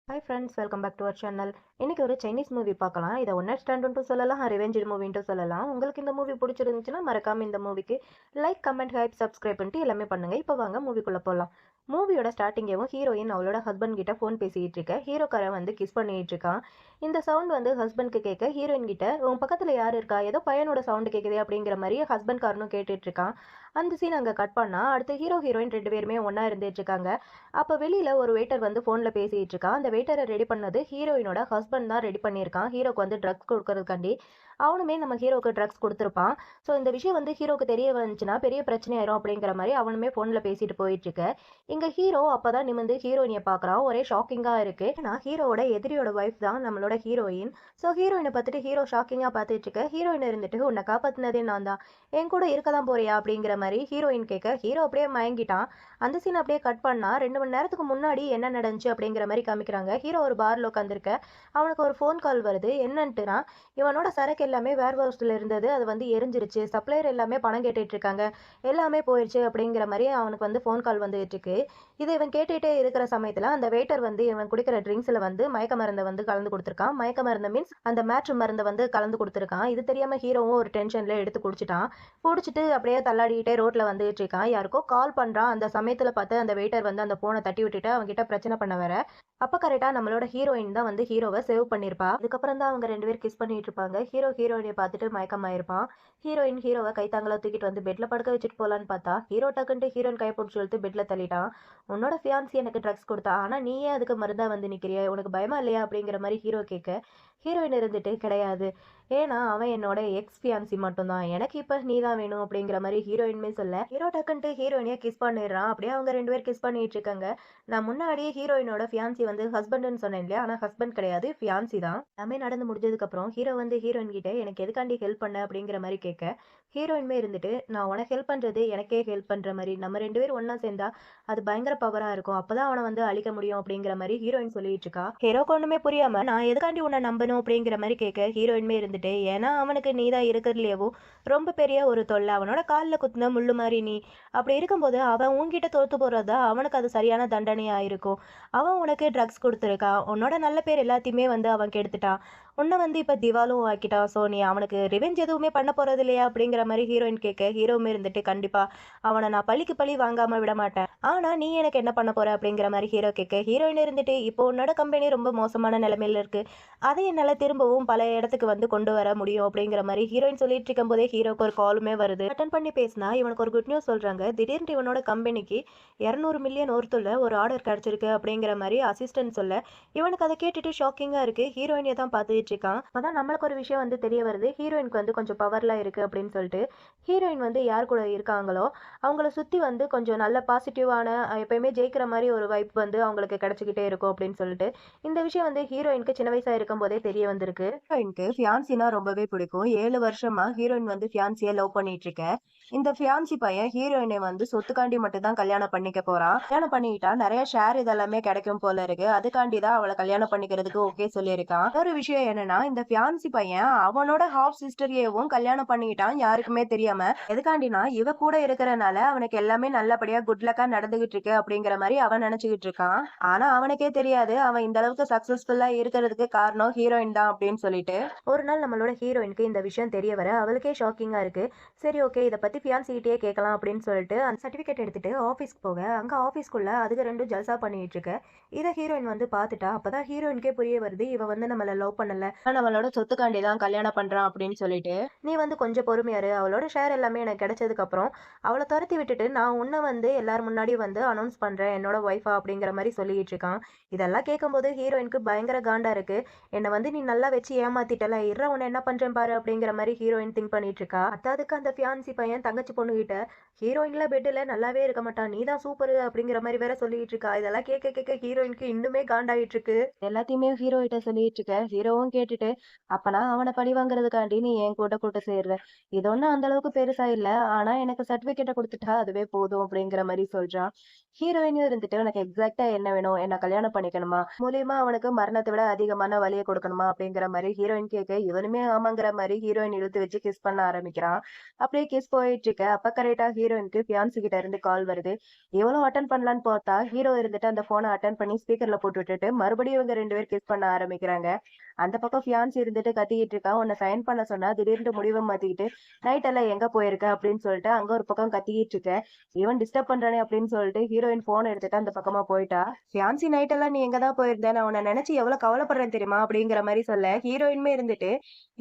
Hi friends, welcome back to our channel. இன்னைக்கு ஒரு Chinese movie பார்க்கலாம். இதை ஒன் நைட் ஸ்டாண்டுன்ட்டு சொல்லலாம், ரிவெஞ்ச் மூவின்ட்டு சொல்லலாம். உங்களுக்கு இந்த மூவி பிடிச்சிருந்துச்சுன்னா மறக்காம இந்த மூவிக்கு லைக், கமெண்ட், ஹைப், சப்ஸ்கிரைப் பண்ணிட்டு எல்லாமே பண்ணுங்க. இப்போ வாங்க மூவிக்குள்ள போகலாம். மூவியோட ஸ்டார்டிங்கேவும் ஹீரோயின் அவளோட ஹஸ்பண்ட் கிட்ட ஃபோன் பேசிட்டு இருக்க, ஹீரோக்காரன் வந்து கிஸ் பண்ணிட்டு இருக்கான். இந்த சவுண்ட் வந்து ஹஸ்பண்ட்க்கு கேட்க ஹீரோயின் கிட்ட உன் பக்கத்துல யார் இருக்கா, ஏதோ பையனோட சவுண்ட் கேட்குதே அப்படிங்கிற மாதிரி ஹஸ்பண்ட் காரனும் கேட்டுட்டு இருக்கான். அந்த சீன் அங்கே கட் பண்ணா அடுத்து ஹீரோ ஹீரோயின் ரெண்டு பேருமே ஒன்றா இருந்துட்டு இருக்காங்க. அப்போ வெளியில் ஒரு வெயிட்டர் வந்து ஃபோனில் பேசிகிட்டு இருக்கான். அந்த வெயிட்டரை ரெடி பண்ணது ஹீரோயினோட ஹஸ்பண்ட் தான் ரெடி பண்ணியிருக்கான், ஹீரோக்கு வந்து ட்ரக்ஸ் கொடுக்கறதுக்காண்டி. அவனுமே நம்ம ஹீரோக்கு ட்ரக்ஸ் கொடுத்துருப்பான். ஸோ இந்த விஷயம் வந்து ஹீரோக்கு தெரிய வந்துச்சுன்னா பெரிய பிரச்சனை ஆயிரும் அப்படிங்கிற மாதிரி அவனுமே ஃபோனில் பேசிட்டு போயிட்டு இருக்க. இங்கே ஹீரோ அப்போ தான் நிமிந்து ஹீரோயினியை பார்க்குறான். ஒரே ஷாக்கிங்காக இருக்கு. ஏன்னா ஹீரோவோட எதிரியோட ஒய்ஃப் தான் நம்மளோட ஹீரோயின். ஸோ ஹீரோயினை பார்த்துட்டு ஹீரோ ஷாக்கிங்காக பார்த்துட்டு இருக்க. ஹீரோயின் இருந்துட்டு உன்னை காப்பாற்றினதே நான் தான், என் கூட இருக்க தான் போறியா அப்படிங்கிற மாதிரி ஹீரோயின் கேட்க ஹீரோ அப்படியே மயங்கிட்டான். அந்த சீன் அப்படியே கட் பண்ணா 2 மணி நேரத்துக்கு முன்னாடி என்ன நடந்துச்சு அப்படிங்கிற மாதிரி காமிக்கிறாங்க. ஹீரோ ஒரு பார்ல உட்காந்துருக்க, அவனுக்கு ஒரு ஃபோன் கால் வருது. என்னன்ட்டுனா, இவனோட சரக்கு எல்லாமே வேர் ஹவுஸ்ல இருந்தது, அது வந்து எரிஞ்சிருச்சு, சப்ளையர் எல்லாமே பணம் கேட்டுட்டு இருக்காங்க, எல்லாமே போயிடுச்சு அப்படிங்கிற மாதிரி அவனுக்கு வந்து ஃபோன் கால் வந்துட்டு இருக்கு. இதை இவன் கேட்டுட்டே இருக்கிற சமயத்துல அந்த வெயிட்டர் வந்து இவன் குடிக்கிற ட்ரிங்க்ஸ்ல வந்து மயக்க மருந்தை வந்து கலந்து கொடுத்துருக்கான். மயக்க மருந்து மீன்ஸ் அந்த மேட்ரு மருந்தை வந்து கலந்து கொடுத்துருக்கான். இது தெரியாம ஹீரோவும் ஒரு டென்ஷன்ல எடுத்து குடிச்சிட்டான். குடிச்சிட்டு அப்படியே தள்ளாடிக்கிட்டே ரோட்ல வந்துட்டு இருக்கான். யாருக்கோ கால் பண்றான். அந்த சமயத்துல பார்த்து அந்த வெயிட்டர் வந்து அந்த போனை தட்டி விட்டுட்டு அவங்க கிட்ட பிரச்சனை பண்ண வர, அப்ப கரெக்டா நம்மளோட ஹீரோயின் தான் வந்து ஹீரோவை சேவ் பண்ணிருப்பா. அதுக்கப்புறம் தான் அவங்க ரெண்டு பேரும் கிஸ் பண்ணிட்டு இருப்பாங்க. ஹீரோ ஹீரோயினை பார்த்துட்டு மயக்கமாயிருப்பான். ஹீரோயின் ஹீரோவை கைத்தாங்களா தூக்கிட்டு வந்து பெட்ல படுக்க வச்சுட்டு போலான்னு பார்த்தா ஹீரோ டக்குன்ட்டு ஹீரோயின் கை பிடிச்சி இழுத்து பெட்ல தள்ளிட்டான். உன்னோட ஃபியான்சி எனக்கு ட்ரக்ஸ் கொடுத்தா, ஆனா நீயே அதுக்கு மருந்தா வந்து நிக்கிறியா, உனக்கு பயமா இல்லையா அப்படிங்கிற மாதிரி ஹீரோ கேட்க, ஹீரோயின் இருந்துட்டு கிடையாது, ஏன்னா அவன் என்னோட எக்ஸ் ஃபியான்சி மட்டும்தான், எனக்கு இப்ப நீ தான் வேணும் அப்படிங்கிற மாதிரி ஹீரோயின்மே சொல்ல, ஹீரோ டக்குன்ட்டு ஹீரோயினியா கிஸ் பண்ணிடுறான். அப்படியே அவங்க ரெண்டு பேரும் கிஸ் பண்ணிட்டு இருக்காங்க. நான் முன்னாடியே ஹீரோயினோட ஃபியான்சி வந்து ஹஸ்பண்ட்னு சொன்னேன் இல்லையா, ஆனா ஹஸ்பண்ட் கிடையாது, ஃபியான்சி தான். எல்லாமே நடந்து முடிஞ்சதுக்கு அப்புறம் ஹீரோ வந்து ஹீரோயின் கிட்ட எனக்கு எதுக்காண்டி ஹெல்ப் பண்ண அப்படிங்கிற மாதிரி கேட்க, ஹீரோயின்மே இருந்துட்டு நான் உனக்கு ஹெல்ப் பண்றது எனக்கே ஹெல்ப் பண்ற மாதிரி, நம்ம ரெண்டு பேரும் ஒன்னா சேர்ந்தா அது பயங்கர பவரா இருக்கும், அப்பதான் அவனை வந்து அழிக்க முடியும் அப்படிங்கிற மாதிரி ஹீரோயின் சொல்லிட்டு இருக்கா. ஹீரோக்கு ஒண்ணுமே புரியாம நான் எதுக்காண்டி உன்னை நம்பணும் அப்படிங்கிற மாதிரி கேட்க, ஹீரோயின்மே இருந்துட்டு ஏன்னா அவனுக்கு நீ தான் இருக்கிறதுலேயேவும் ரொம்ப பெரிய ஒரு தொல்லை, அவனோட காலில் குத்துன முள்ளு மாதிரி நீ, அப்படி இருக்கும்போது அவன் உன்கிட்ட தோத்து போறதா அவனுக்கு அது சரியான தண்டனையா இருக்கும். அவன் உனக்கு ட்ரக்ஸ் கொடுத்துருக்கான், உன்னோட நல்ல பேர் எல்லாத்தையுமே வந்து அவன் கெடுத்துட்டான், உன்னை வந்து இப்போ திவாலும் ஆக்கிட்டான். ஸோ நீ அவனுக்கு ரிவெஞ்ச் எதுவுமே பண்ண போறது இல்லையா அப்படிங்கிற மாதிரி ஹீரோயின் கேட்க, ஹீரோவுமே இருந்துட்டு கண்டிப்பா அவனை நான் பழிக்கு பழி வாங்காம விட மாட்டேன், ஆனா நீ எனக்கு என்ன பண்ண போற அப்படிங்கிற மாதிரி ஹீரோ கேட்க, ஹீரோயின் இருந்துட்டு இப்போ உன்னோட கம்பெனி ரொம்ப மோசமான நிலைமையில இருக்கு, அதை என்னால் திரும்பவும் பல இடத்துக்கு வந்து கொண்டு வர முடியும் அப்படிங்கிற மாதிரி ஹீரோயின் சொல்லிட்டு இருக்கும் போதே ஹீரோக்கு ஒரு காலுமே வருது. அட்டன் பண்ணி பேசினா இவனுக்கு ஒரு குட் நியூஸ் சொல்றாங்க. திடீர்னு இவனோட கம்பெனிக்கு 200 மில்லியன் ஒருத்துள்ள ஒரு ஆர்டர் கிடைச்சிருக்கு அப்படிங்கிற மாதிரி அசிஸ்டன்ட் சொல்ல, இவனுக்கு அதை கேட்டுட்டு ஷாக்கிங்கா இருக்கு. ஹீரோயினை தான் பார்த்துட்டு இருக்கான். அப்பதான் நம்மளுக்கு ஒரு விஷயம் வந்து தெரிய வருது, ஹீரோயினுக்கு வந்து கொஞ்சம் பவர்லாம் இருக்கு அப்படின்னு சொல்லிட்டு. ஹீரோயின் வந்து யார் கூட இருக்காங்களோ அவங்கள சுத்தி வந்து கொஞ்சம் நல்ல பாசிட்டிவான எப்பயுமே ஜெயிக்கிற மாதிரி ஒரு வைப் வந்து அவங்களுக்கு கிடைச்சிக்கிட்டே இருக்கும் அப்படின்னு சொல்லிட்டு, இந்த விஷயம் வந்து ஹீரோயினுக்கு சின்ன வயசா இருக்கும் போதே தெரிய வந்திருக்கு. ஹீரோயினுக்கு ஃபியான்சினா ரொம்பவே பிடிக்கும். 7 வருஷமா ஹீரோயின் வந்து ஃபியான்சியை லவ் பண்ணிட்டு இருக்க. இந்த ஃபியான்சி பையன் ஹீரோயினை வந்து சொத்துக்காண்டி மட்டும் தான் கல்யாணம் பண்ணிக்க போறான். கல்யாணம் பண்ணிக்கிட்டா நிறைய ஷேர் இதெல்லாமே கிடைக்கும் போல இருக்கு, அதுக்காண்டி தான் அவளை கல்யாணம் பண்ணிக்கிறதுக்கு ஓகே சொல்லியிருக்கான். ஒரு விஷயம் என்னன்னா, இந்த ஃபியான்சி பையன் அவனோட ஹாஃப் சிஸ்டரையும் கல்யாணம் பண்ணிக்கிட்டான், யாருக்குமே தெரியாம. எதுக்காண்டினா இவ கூட இருக்கிறனால அவனுக்கு எல்லாமே நல்லபடியா குட் லக்கா நடந்துகிட்டு இருக்கு அப்படிங்கிற மாதிரி அவன் நினைச்சுக்கிட்டு இருக்கான். ஆனா அவனுக்கே தெரியாது அவன் இந்த அளவுக்கு சக்சஸ்ஃபுல்லா இருக்கிறதுக்கு காரணம் ஹீரோயின் தான் அப்படின்னு சொல்லிட்டு. ஒரு நாள் நம்மளோட ஹீரோயினுக்கு இந்த விஷயம் தெரிய வர அவளுக்கே ஷாக்கிங்கா இருக்கு. சரி ஓகே, இதை பத்தி ஃபியான்சிகிட்டே கேட்கலாம் அப்படின்னு சொல்லிட்டு அந்த சர்டிபிகேட் எடுத்துட்டு ஆஃபீஸ்க்கு போக, அங்க ஆஃபீஸ்க்குள்ள அதுக்கு ரெண்டும் ஜல்சா பண்ணிட்டு இருக்க. இதை ஹீரோயின் வந்து பார்த்துட்டா. அப்பதான் ஹீரோயினுக்கே புரிய வருது இவ வந்து நம்மள லவ் பண்ணல, நம்மளோட சொத்துக்காண்டி தான் கல்யாணம் பண்றான் அப்படின்னு சொல்லிட்டு. நீ வந்து கொஞ்சம் பொறுமையாரு, அவளோட ஷேர் எல்லாமே எனக்கு கிடைச்சதுக்கு அப்புறம் அவளை துரத்தி விட்டுட்டு நான் உன்னை வந்து எல்லாரும் முன்னாடி வந்து அனௌன்ஸ் பண்றேன் என்னோட ஒய்ஃபா அப்படிங்கிற மாதிரி சொல்லிட்டு இருக்கான். இதெல்லாம் கேட்கும்போது ஹீரோயினுக்கு பயங்கர காண்டா இருக்கு. என்னை வந்து நீ நல்லா வச்சு ஏமாத்திட்டல, இற உன்னை என்ன பண்றேன் பாரு அப்படிங்கிற மாதிரி ஹீரோயின் திங்க் பண்ணிட்டு இருக்கா. அத்தாதுக்கு அந்த ஃபியான்சி பையன் தங்கச்சி பொண்ணு கிட்ட ஹீரோயின்ல பெட்ல நல்லாவே இருக்க மாட்டான், நீ தான் சூப்பர் அப்படிங்கிற மாதிரி வேற சொல்லிட்டு இருக்கா. இதெல்லாம் கேட்க கேட்க ஹீரோயினுக்கு இன்னுமே காண்டாயிட்டு இருக்கு. எல்லாத்தையுமே ஹீரோ கிட்ட சொல்லிட்டு இருக்க. ஹீரோவும் கேட்டுட்டு அப்பனா அவனை பழி வாங்குறதுக்காண்டி நீ என் கூட கூட்ட சேர்ற, இது ஒன்றும் அந்த அளவுக்கு பெருசா இல்ல, ஆனா எனக்கு சர்டிபிகேட்டை கொடுத்துட்டா அதுவே போதும் அப்படிங்கிற மாதிரி சொல்றான். ஹீரோயினும் இருந்துட்டு உனக்கு எக்ஸாக்டா என்ன வேணும், என்ன கல்யாணம் பண்ணிக்கணுமா, மூலியமா அவனுக்கு மரணத்தை விட அதிகமான வலியை கொடுக்கணுமா அப்படிங்கிற மாதிரி ஹீரோயின் கேட்க, இவனுமே ஆமாங்கிற மாதிரி ஹீரோயின் இழுத்து வச்சு கிஸ் பண்ண ஆரம்பிக்கிறான். அப்படியே கிஸ் போயிட்டு சொல்லிட்டு இருக்க அப்ப கரெக்டா ஹீரோயினுக்கு ஃபியான்சி கிட்ட இருந்து கால் வருது. இவளும் அட்டன் பண்ணலான்னு பார்த்தா ஹீரோ இருந்துட்டு அந்த போனை அட்டன் பண்ணி ஸ்பீக்கர்ல போட்டு விட்டுட்டு மறுபடியும் இவங்க 2 பேர் கிஸ் பண்ண ஆரம்பிக்கிறாங்க. அந்த பக்கம் ஃபியான்சி இருந்துட்டு கத்திக்கிட்டு இருக்கா. உன்னை சைன் பண்ண சொன்னா திடீர்னு முடிவை மாத்திக்கிட்டு நைட் எல்லாம் எங்க போயிருக்க அப்படின்னு சொல்லிட்டு அங்க ஒரு பக்கம் கத்திக்கிட்டு இருக்க. இவன் டிஸ்டர்ப் பண்றானே அப்படின்னு சொல்லிட்டு ஹீரோயின் போன் எடுத்துட்டு அந்த பக்கமா போயிட்டா. ஃபியான்சி நைட் எல்லாம் நீ எங்கதான் போயிருந்த, நான் உன்னை நினைச்சு எவ்வளவு கவலைப்படுறேன் தெரியுமா அப்படிங்கிற மாதிரி சொல்ல ஹீரோயின்மே இருந்துட்டு,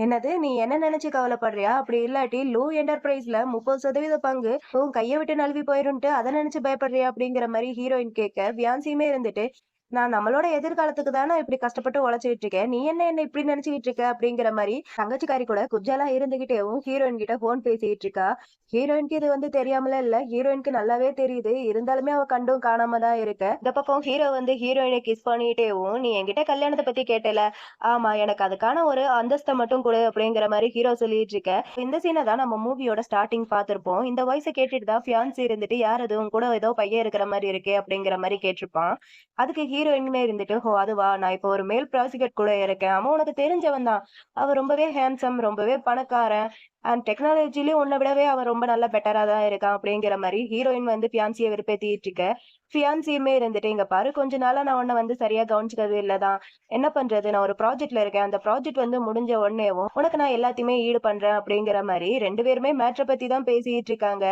என்னது நீ என்ன நினைச்சு கவலைப்படுறியா, அப்படி இல்லாட்டி லூ என்டர்பிரைஸ்ல 30% பங்கு உன் கையை விட்டு நழுவி போயிருன்ட்டு அதை நினைச்சு பயப்படுறியா அப்படிங்கிற மாதிரி ஹீரோயின் கேட்க பியான்சியுமே இருந்துட்டு, நான் நம்மளோட எதிர்காலத்துக்கு தானே இப்படி கஷ்டப்பட்டு உழைச்சிட்டு இருக்கேன், நீ என்ன இப்படி நினைச்சுக்கிட்டு இருக்க அப்படிங்கிற மாதிரி தங்கச்சிக்காரி கூட குஜாலா இருந்துகிட்டேவும் ஹீரோயின் கிட்ட போன் பேசிட்டு இருக்கா. ஹீரோயினுக்கு இது வந்து தெரியாமல இல்ல, ஹீரோயினுக்கு நல்லாவே தெரியுது. இருந்தாலுமே அவ கண்டும் காணாம தான் இருக்க. இந்த பக்கம் ஹீரோ வந்து ஹீரோயினை கிஸ் பண்ணிட்டேவும், நீ என்கிட்ட கல்யாணத்தை பத்தி கேட்டல, ஆமா எனக்கு அதுக்கான ஒரு அந்தஸ்தை மட்டும் கொடு அப்படிங்கிற மாதிரி ஹீரோ சொல்லிட்டு இருக்க. இந்த சீனை தான் நம்ம மூவியோட ஸ்டார்டிங் பார்த்திருப்போம். இந்த வாய்ஸை கேட்டுட்டு தான் ஃபியான்சி இருந்துட்டு யார் அது உன் கூட ஏதோ பையன் இருக்கிற மாதிரி இருக்கே அப்படிங்கிற மாதிரி கேட்டிருப்பான். அதுக்கு ஹீரோயினுமே இருந்துட்டு, ஓ அதுவா, நான் இப்போ ஒரு மேல் ப்ராசிக்யூட் கூட இருக்கேன், அவன் உனக்கு தெரிஞ்சவன் தான், அவன் ரொம்பவே ஹேண்ட்ஸம், ரொம்பவே பணக்காரன், அண்ட் டெக்னாலஜிலயும் உன்னை விடவே அவன் ரொம்ப நல்ல பெட்டரா தான் இருக்கான் அப்படிங்கிற மாதிரி ஹீரோயின் வந்து ஃபியான்சியை விருப்பத்திட்டு இருக்க. ஃபியான்சியுமே இருந்துட்டு, இங்க பாரு கொஞ்ச நாளா நான் உன்னை வந்து சரியா கவனிச்சுக்கிறது இல்லதான், என்ன பண்றது, நான் ஒரு ப்ராஜெக்ட்ல இருக்கேன், அந்த ப்ராஜெக்ட் வந்து முடிஞ்ச உடனேவும் உனக்கு நான் எல்லாத்தையுமே ஈடு பண்றேன் அப்படிங்கிற மாதிரி 2 பேருமே மேட்ரை பத்தி தான் பேசிட்டு இருக்காங்க.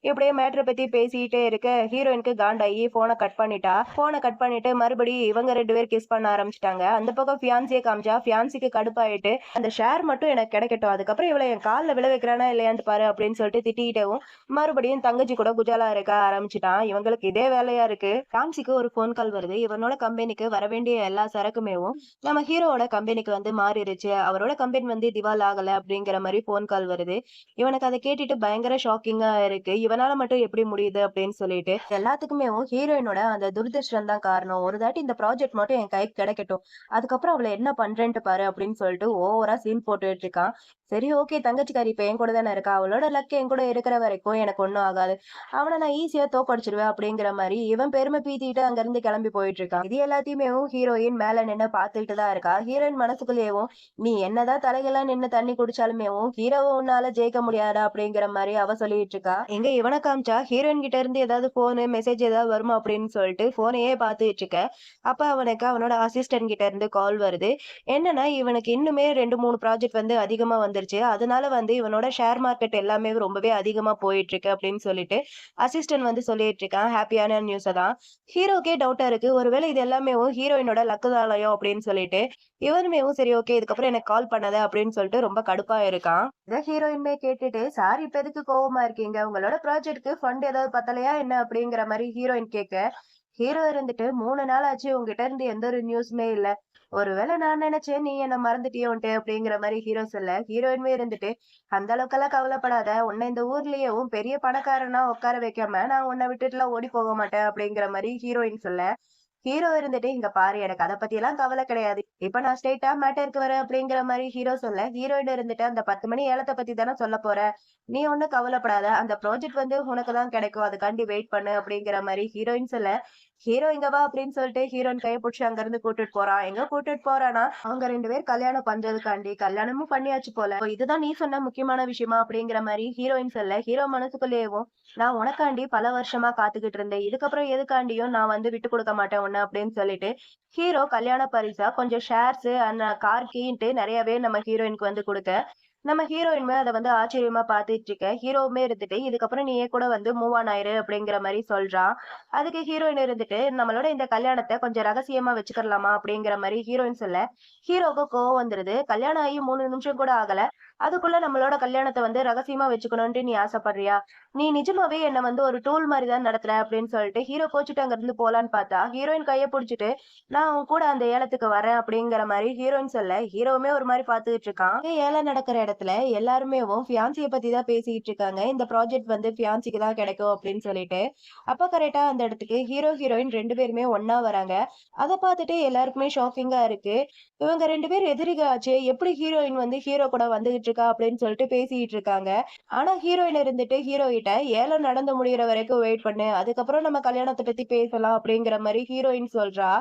இப்படியே மேட்ரை பத்தி பேசிட்டே இருக்க ஹீரோயினுக்கு காண்டாயி போனை கட் பண்ணிட்டா. போனை கட் பண்ணிட்டு மறுபடியும் இவங்க 2 பேர் கிஸ் பண்ண ஆரம்பிச்சிட்டாங்க. அந்த பக்கம் ஃபியான்சியை காமிச்சா ஃபியான்சிக்கு கடுப்பாயிட்டு, அந்த ஷேர் மட்டும் எனக்கு கிடைக்கட்டும், அதுக்கப்புறம் இவளை என் காலில் விழ வைக்கிறானா இல்லையான்னு பாரு அப்படின்னு சொல்லிட்டு திட்டிக்கிட்டவும் மறுபடியும் தங்கச்சி கூட குஜாலா இருக்க ஆரம்பிச்சிட்டான். இவங்களுக்கு இதே வேலையா இருக்கு. ராம்சிக்கு ஒரு போன் கால் வருது. இவனோட கம்பெனிக்கு வர வேண்டிய எல்லா சரக்குமேவும் நம்ம ஹீரோவோட கம்பெனிக்கு வந்து மாறிடுச்சு, அவரோட கம்பெனி வந்து திவால் ஆகல அப்படிங்கிற மாதிரி போன் கால் வருது. இவனுக்கு அதை கேட்டுட்டு பயங்கர ஷாக்கிங்கா இருக்கு. இவனால மட்டும் எப்படி முடியுது அப்படின்னு சொல்லிட்டு எல்லாத்துக்குமே ஹீரோயினோட அந்த துரதிருஷ்டம் தான் காரணம். ஒரு தாட்டி இந்த ப்ராஜெக்ட் மட்டும் என் கைக்கு கிடைக்கட்டும், அதுக்கப்புறம் அவளை என்ன பண்றேன்ட்டு பாரு அப்படின்னு சொல்லிட்டு ஓவரா சீன் போட்டுட்டு இருக்கான். சரி ஓகே, தங்கச்சிக்காரி இப்ப என் கூட தானே இருக்கா, அவளோட லக் என் கூட இருக்கிற வரைக்கும் எனக்கு ஒண்ணும் ஆகாது, அவனை நான் ஈஸியா தோக்கடிச்சிருவேன் அப்படிங்கிற மாதிரி இவன் பெருமை பீத்திட்டு அங்க இருந்து கிளம்பி போயிட்டு இருக்கான். இது எல்லாத்தையுமே ஹீரோயின் மேல நின்னு பாத்துக்கிட்டு தான் இருக்கா. ஹீரோயின் மனசுக்குள்ளேயும், நீ என்னதான் தலைகெல்லாம் நின்னு தண்ணி குடிச்சாலுமே ஹீரோவை உன்னால ஜெயிக்க முடியாதா அப்படிங்கிற மாதிரி அவ சொல்லிட்டு இருக்கா. எங்க இவனை காமிச்சா ஹீரோயின் கிட்ட இருந்து ஏதாவது போனு மெசேஜ் ஏதாவது வருமா அப்படின்னு சொல்லிட்டு போனையே பாத்துட்டு இருக்க. அப்ப அவனுக்கு அவனோட அசிஸ்டன்ட் கிட்ட இருந்து கால் வருது. என்னன்னா இவனுக்கு இன்னுமே 2-3 ப்ராஜெக்ட் வந்து அதிகமா வந்துருச்சு, அதனால வந்து இவனோட ஷேர் மார்க்கெட் எல்லாமே ரொம்பவே அதிகமா போயிட்டு இருக்கு அப்படின்னு சொல்லிட்டு அசிஸ்டன்ட் வந்து சொல்லிட்டு இருக்கான். ஹாப்பியான நியூஸ் தான். ஹீரோக்கே டவுட்டா இருக்கு, ஒருவேளை இது எல்லாமே ஹீரோயினோட லக்கு தாளையோ அப்படின்னு சொல்லிட்டு இவனுமே சரி ஓகே இதுக்கப்புறம் எனக்கு கால் பண்ணாத அப்படின்னு சொல்லிட்டு ரொம்ப கடுப்பா இருக்கான். இதை ஹீரோயின்மே கேட்டுட்டு, சார் இப்ப எதுக்கு கோவமா இருக்கீங்க, உங்களோட ப்ராஜெக்ட்க்கு ஃபண்ட் ஏதாவது பத்தலையா என்ன அப்படிங்கிற மாதிரி ஹீரோயின் கேட்க, ஹீரோ இருந்துட்டு 3 நாள் ஆச்சு உங்ககிட்ட இருந்து எந்த ஒரு நியூஸுமே இல்ல, ஒருவேளை நான் நினைச்சேன் நீ என்ன மறந்துட்டியோன்ட்டு அப்படிங்கிற மாதிரி ஹீரோ சொல்ல, ஹீரோயின்மே இருந்துட்டு, அந்த அளவுக்கெல்லாம் கவலைப்படாத, உன்னை இந்த ஊர்லயேவும் பெரிய பணக்காரனா உட்கார வைக்காம நான் உன்னை விட்டுட்டுலாம் ஓடி போக மாட்டேன் அப்படிங்கிற மாதிரி ஹீரோயின் சொல்ல, ஹீரோ இருந்துட்டு, இங்க பாரு எனக்கு அதை பத்தி எல்லாம் கவலை கிடையாது, இப்ப நான் ஸ்ட்ரெயிட்டா மேட்டருக்கு வரேன் அப்படிங்கிற மாதிரி ஹீரோ சொல்ல, ஹீரோயின் இருந்துட்டு, அந்த 10 மணி ஏலத்தை பத்தி தானே சொல்ல போற, நீ ஒண்ணும் கவலைப்படாத, அந்த ப்ராஜெக்ட் வந்து உனக்கு தான் கிடைக்கும், அதுக்காண்டி வெயிட் பண்ணு அப்படிங்கிற மாதிரி ஹீரோயின் சொல்ல, ஹீரோ இங்க வா அப்படின்னு சொல்லிட்டு ஹீரோயின் கையை பிடிச்சி அங்க இருந்து கூட்டிட்டு போறான். எங்க கூட்டிட்டு போறானா, அவங்க 2 பேர் கல்யாணம் பண்றதுக்காண்டி, கல்யாணமும் பண்ணியாச்சு போல, அப்ப இதுதான் நீ சொன்ன முக்கியமான விஷயமா அப்படிங்கிற மாதிரி ஹீரோயின் சொல்ல, ஹீரோ மனசுக்குள்ளேயும், நான் உனக்காண்டி பல வருஷமா காத்துக்கிட்டு இருந்தேன், இதுக்கப்புறம் எதுக்காண்டியும் நான் வந்து விட்டு கொடுக்க மாட்டேன் உன்ன அப்படின்னு சொல்லிட்டு ஹீரோ கல்யாண பரிசா கொஞ்சம் ஷேர்ஸ் அந்த கார் கீன்ட்டு நிறையவே நம்ம ஹீரோயினுக்கு வந்து கொடுக்க, நம்ம ஹீரோயினுமே அதை வந்து ஆச்சரியமா பாத்துட்டு இருக்க. ஹீரோவுமே இருந்துட்டு, இதுக்கப்புறம் நீயே கூட வந்து மூவ் ஆன் ஆயிரு அப்படிங்கிற மாதிரி சொல்றான். அதுக்கு ஹீரோயின் இருந்துட்டு, நம்மளோட இந்த கல்யாணத்தை கொஞ்சம் ரகசியமா வச்சுக்கலாமா அப்படிங்கிற மாதிரி ஹீரோயின் சொல்ல, ஹீரோவுக்கு கோவம் வந்துருது. கல்யாணம் ஆகி 3 நிமிஷம் கூட ஆகல, அதுக்குள்ள நம்மளோட கல்யாணத்தை வந்து ரகசியமா வச்சுக்கணும்ட்டு நீ ஆசைப்படுறியா, நீ நிஜமாவே என்ன வந்து ஒரு டூல் மாதிரி தான் நடத்துற அப்படின்னு சொல்லிட்டு ஹீரோ கோச்சிட்டு அங்க இருந்து போலான்னு பார்த்தா ஹீரோயின் கையை பிடிச்சிட்டு, நான் உன் கூட அந்த ஏலத்துக்கு வரேன் அப்படிங்கிற மாதிரி ஹீரோயின் சொல்ல, ஹீரோவுமே ஒரு மாதிரி பாத்துக்கிட்டு இருக்கான். ஏலம் நடக்கிற இடத்துல எல்லாருமே ஃபியான்சியை பத்தி தான் பேசிட்டு இருக்காங்க. இந்த ப்ராஜெக்ட் வந்து ஃபியான்சிக்கு தான் கிடைக்கும் அப்படின்னு சொல்லிட்டு. அப்ப கரெக்டா அந்த இடத்துக்கு ஹீரோ ஹீரோயின் 2 பேருமே ஒன்னா வராங்க. அதை பார்த்துட்டு எல்லாருக்குமே ஷாக்கிங்கா இருக்கு. இவங்க 2 பேர் எதிரிக ஆச்சு, எப்படி ஹீரோயின் வந்து ஹீரோ கூட வந்துகிட்டு இருக்கா அப்படின்னு சொல்லிட்டு பேசிட்டு இருக்காங்க. ஆனா ஹீரோயின் இருந்துட்டு ஹீரோ கிட்ட, ஏலம் நடந்து முடியற வரைக்கும் வெயிட் பண்ணு, அதுக்கப்புறம் நம்ம கல்யாணத்தை பத்தி பேசலாம் அப்படிங்கிற மாதிரி ஹீரோயின் சொல்றா.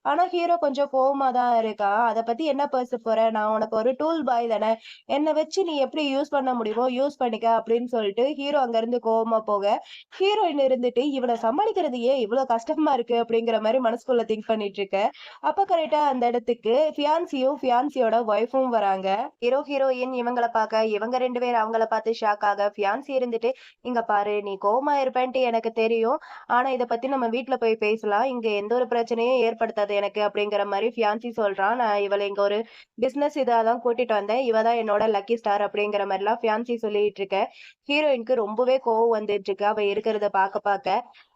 ஆனா ஹீரோ கொஞ்சம் கோவமா தான் இருக்கான். அத பத்தி என்ன பேச போற? நான் உனக்கு ஒரு டூல் பாய் தானே! என்ன வச்சு நீ எப்படி யூஸ் பண்ண முடியுமோ யூஸ் பண்ணிக்க அப்படின்னு சொல்லிட்டு ஹீரோ அங்கருந்து கோவமா போக, ஹீரோயின் இருந்துட்டு இவன சமாளிக்கிறது ஏன் இவ்ளோ கஷ்டமா இருக்கு? அப்படிங்கிற மாரி மனசுக்குள்ள திங்க் பண்ணிட்டு இருக்க. அப்ப கரெக்ட்டா அந்த இடத்துக்கு ஃபியான்சியும், ஃபியான்சியோட ஒய்ஃபும் வராங்க. ஹீரோ, ஹீரோயின் இவங்கள பாக்க, இவங்க 2 பேரும் அவங்கள பார்த்து ஷாக் ஆக, ஃபியான்சி இருந்துட்டு, "இங்க பாரு நீ கோவமா இருப்பேன்ட்டு எனக்கு தெரியும். ஆனா இத பத்தி நம்ம வீட்ல போய் பேசலாம். இங்க எந்த ஒரு பிரச்சனையும் ஏற்படுத்தாது எனக்கு." அப்படிங்கிற மாரி ஃபியான்சி சொல்றான். "நான் இவள இங்க ஒரு பிசினஸ் இதா தான் கூட்டிட்டு வந்தேன். இவ தான் என்னோட லக்கி ஸ்டார்." அப்படிங்கிற மாரிலாம் ஃபியான்சி சொல்லிட்டு இருக்க, ஹீரோயினுக்கு ரொம்பவே கோவம் வந்துட்டு இருக்கு. அவ இருக்கிறத பாக்க பாக்க.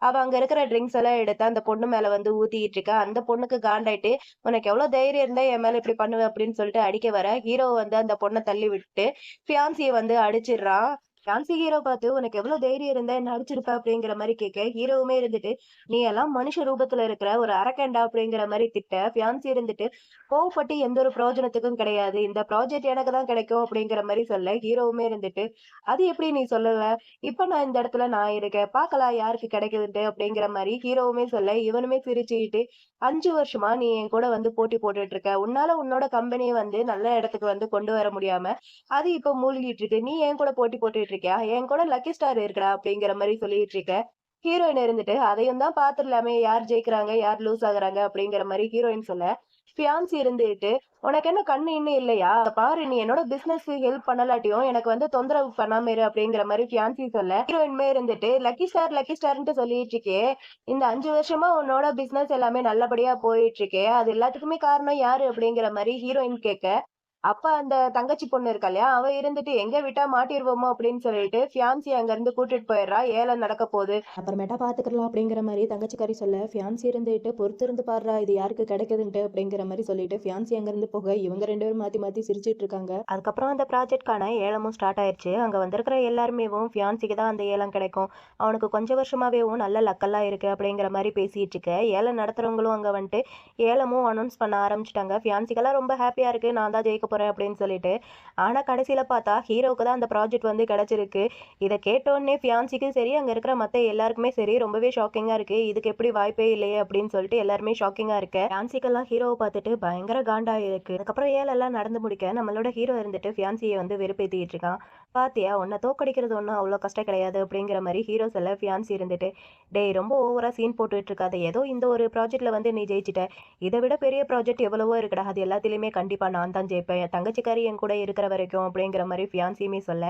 அவ அங்க இருக்கிற ட்ரிங்க்ஸ் எல்லாம் எடுத்து அந்த பொண்ணு மேல வந்து ஊத்திட்டு இருக்கா. அந்த பொண்ணுக்கு காண்டாயிட்டு, "உனக்கு எவ்ளோ தைரியம் இருந்தா என் மேல இப்படி பண்ணுவ?" அப்படின்னு சொல்லிட்டு அடிக்க வர, ஹீரோ வந்து அந்த பொண்ண தள்ளி விட்டு, ஃபியான்சிய வந்து அடிச்சிடுறான். ஃபியான்சி ஹீரோ பார்த்து, "உனக்கு எவ்ளோ தைரியம் இருந்தா என்ன அடிச்சிருப்ப?" அப்படிங்கிற மாரி கேட்க, ஹீரோவுமே இருந்துட்டு, "நீ எல்லாம் மனுஷ ரூபத்துல இருக்கிற ஒரு அரக்கன்டா" அப்படிங்கிற மாரி திட்ட, ஃபியான்சி இருந்துட்டு, "கோவப்பட்டு எந்த ஒரு பிரயோஜனத்துக்கும் கிடையாது. இந்த ப்ராஜெக்ட் எனக்கு தான் கிடைக்கும்." அப்படிங்கிற மாரி சொல்ல, ஹீரோவுமே இருந்துட்டு, "அது எப்படி நீ சொல்லுவ? இப்ப நான் இந்த இடத்துல நான் இருக்கேன். பார்க்கலாம் யாருக்கு கிடைக்குதுன்ட்டு." அப்படிங்கிற மாரி ஹீரோவுமே சொல்ல, இவனுமே சிரிச்சுக்கிட்டு, 5 வருஷமா நீ என் கூட வந்து போட்டி போட்டுட்டு இருக்க. உன்னால உன்னோட கம்பெனிய வந்து நல்ல இடத்துக்கு வந்து கொண்டு வர முடியாம, அது இப்ப மூழ்கிட்டு இருக்கு. நீ என் கூட போட்டி போட்டுட்டு இருக்கியா? என் கூட லக்கி ஸ்டார் இருக்குடா அப்படிங்கிற மாரி சொல்லிட்டு இருக்க. ஹீரோயின் இருந்துட்டு, அதையும் தான் பார்த்துடலாமே யார் ஜெயிக்கிறாங்க, யார் லூஸ் ஆகுறாங்க அப்படிங்கிற மாரி ஹீரோயின் சொல்ல, ஃபியான்சி இருந்துட்டு, "உனக்கு என்ன கண்ணு இன்னும் இல்லையா? பாரு நீ என்னோட பிசினஸ்க்கு ஹெல்ப் பண்ணலாட்டியும் எனக்கு வந்து தொந்தரவு பண்ணாம இரு" அப்படிங்கிற மாரி ஃபியான்சி சொல்ல, ஹீரோயினுமே இருந்துட்டு, "லக்கி ஸ்டார், லக்கி ஸ்டார்ன்ட்டு சொல்லிட்டு இருக்கியே, இந்த 5 வருஷமா உன்னோட பிசினஸ் எல்லாமே நல்லபடியா போயிட்டு இருக்கே, அது எல்லாத்துக்குமே காரணம் யாரு?" அப்படிங்கிற மாரி ஹீரோயின் கேட்க, அப்ப அந்த தங்கச்சி பொண்ணு இருக்கா இல்லையா? அவ இருந்துட்டு, "எங்க விட்டா மாட்டிருவோமோ" அப்படின்னு சொல்லிட்டு ஃபியான்சிய அங்கருந்து கூட்டிட்டு போயிடுறா. ஏலம் நடக்க போது. அப்புறமேட்டா பாத்துக்கலாம் அப்படிங்கிற மாரி தங்கச்சிக்காரி சொல்ல, ஃபியான்சி இருந்துட்டு, "பொறுத்திருந்து பார்றா, இது யாருக்கு கிடைக்குதுன்ட்டு" அப்படிங்கிற மாரி சொல்லிட்டு ஃபியான்சி அங்கருந்து போக, இவங்க 2 பேரும் மாத்தி மாத்தி சிரிச்சுட்டு இருக்காங்க. அதுக்கப்புறம் அந்த ப்ராஜெக்ட்கான ஏலமும் ஸ்டார்ட் ஆயிருச்சு. அங்க வந்திருக்கிற எல்லாருமேவும் ஃபியான்சிக்கு தான் அந்த ஏலம் கிடைக்கும். அவனுக்கு கொஞ்சம் வருஷமாவேவும் நல்ல லக்கெல்லாம் இருக்கு அப்படிங்கிற மாரி பேசிட்டு இருக்க, ஏலம் நடத்துறவங்களும் அங்க வந்துட்டு ஏலமும் அனௌன்ஸ் பண்ண ஆரம்பிச்சுட்டாங்க. ஃபியான்சிக்கெல்லாம் ரொம்ப ஹாப்பியா இருக்கு. நான் தான் ஜெயிக்க போறேன் அப்படின்னு சொல்லிட்டு. ஆனா கடைசியில பார்த்தா ஹீரோவுக்கு தான் அந்த ப்ராஜெக்ட் வந்து கிடைச்சிருக்கு. இத கேட்டோனே ஃபியான்சிக்கும் சரி, அங்க இருக்கிற மத்த எல்லாருக்குமே சரி ரொம்பவே ஷாக்கிங்கா இருக்கு. இதுக்கு எப்படி வாய்ப்பே இல்லையே அப்படின்னு சொல்லிட்டு எல்லாருமே ஷாக்கிங்கா இருக்க. ஃபியான்சிக்கெல்லாம் ஹீரோவ பார்த்துட்டு பயங்கர காண்டா இருக்கு. அதுக்கப்புறம் ஏலெல்லாம் நடந்து முடிக்க நம்மளோட ஹீரோ இருந்துட்டு ஃபியான்சிய வந்து வெறுப்பேத்திட்டு இருக்கான். "பாத்தியா உன்ன தோற்கடிக்கிறது ஒண்ணும் அவ்வளோ கஷ்டம் கிடையாது" அப்படிங்கிற மாரி ஹீரோ சொல்ல, ஃபியான்சி இருந்துட்டு, "டேய் ரொம்ப ஓவரா சீன் போட்டுட்டு இருக்காத. ஏதோ இந்த ஒரு ப்ராஜெக்ட்ல வந்து நீ ஜெயிச்சுட்ட. இத விட பெரிய ப்ராஜெக்ட் எவ்வளவோ இருக்குடா. அது எல்லாத்துலயுமே கண்டிப்பா நான் தான் ஜெயிப்பேன். என் தங்கச்சிக்காரி என் கூட இருக்கிற வரைக்கும்" அப்படிங்கிற மாரி ஃபியான்சியுமே சொல்ல,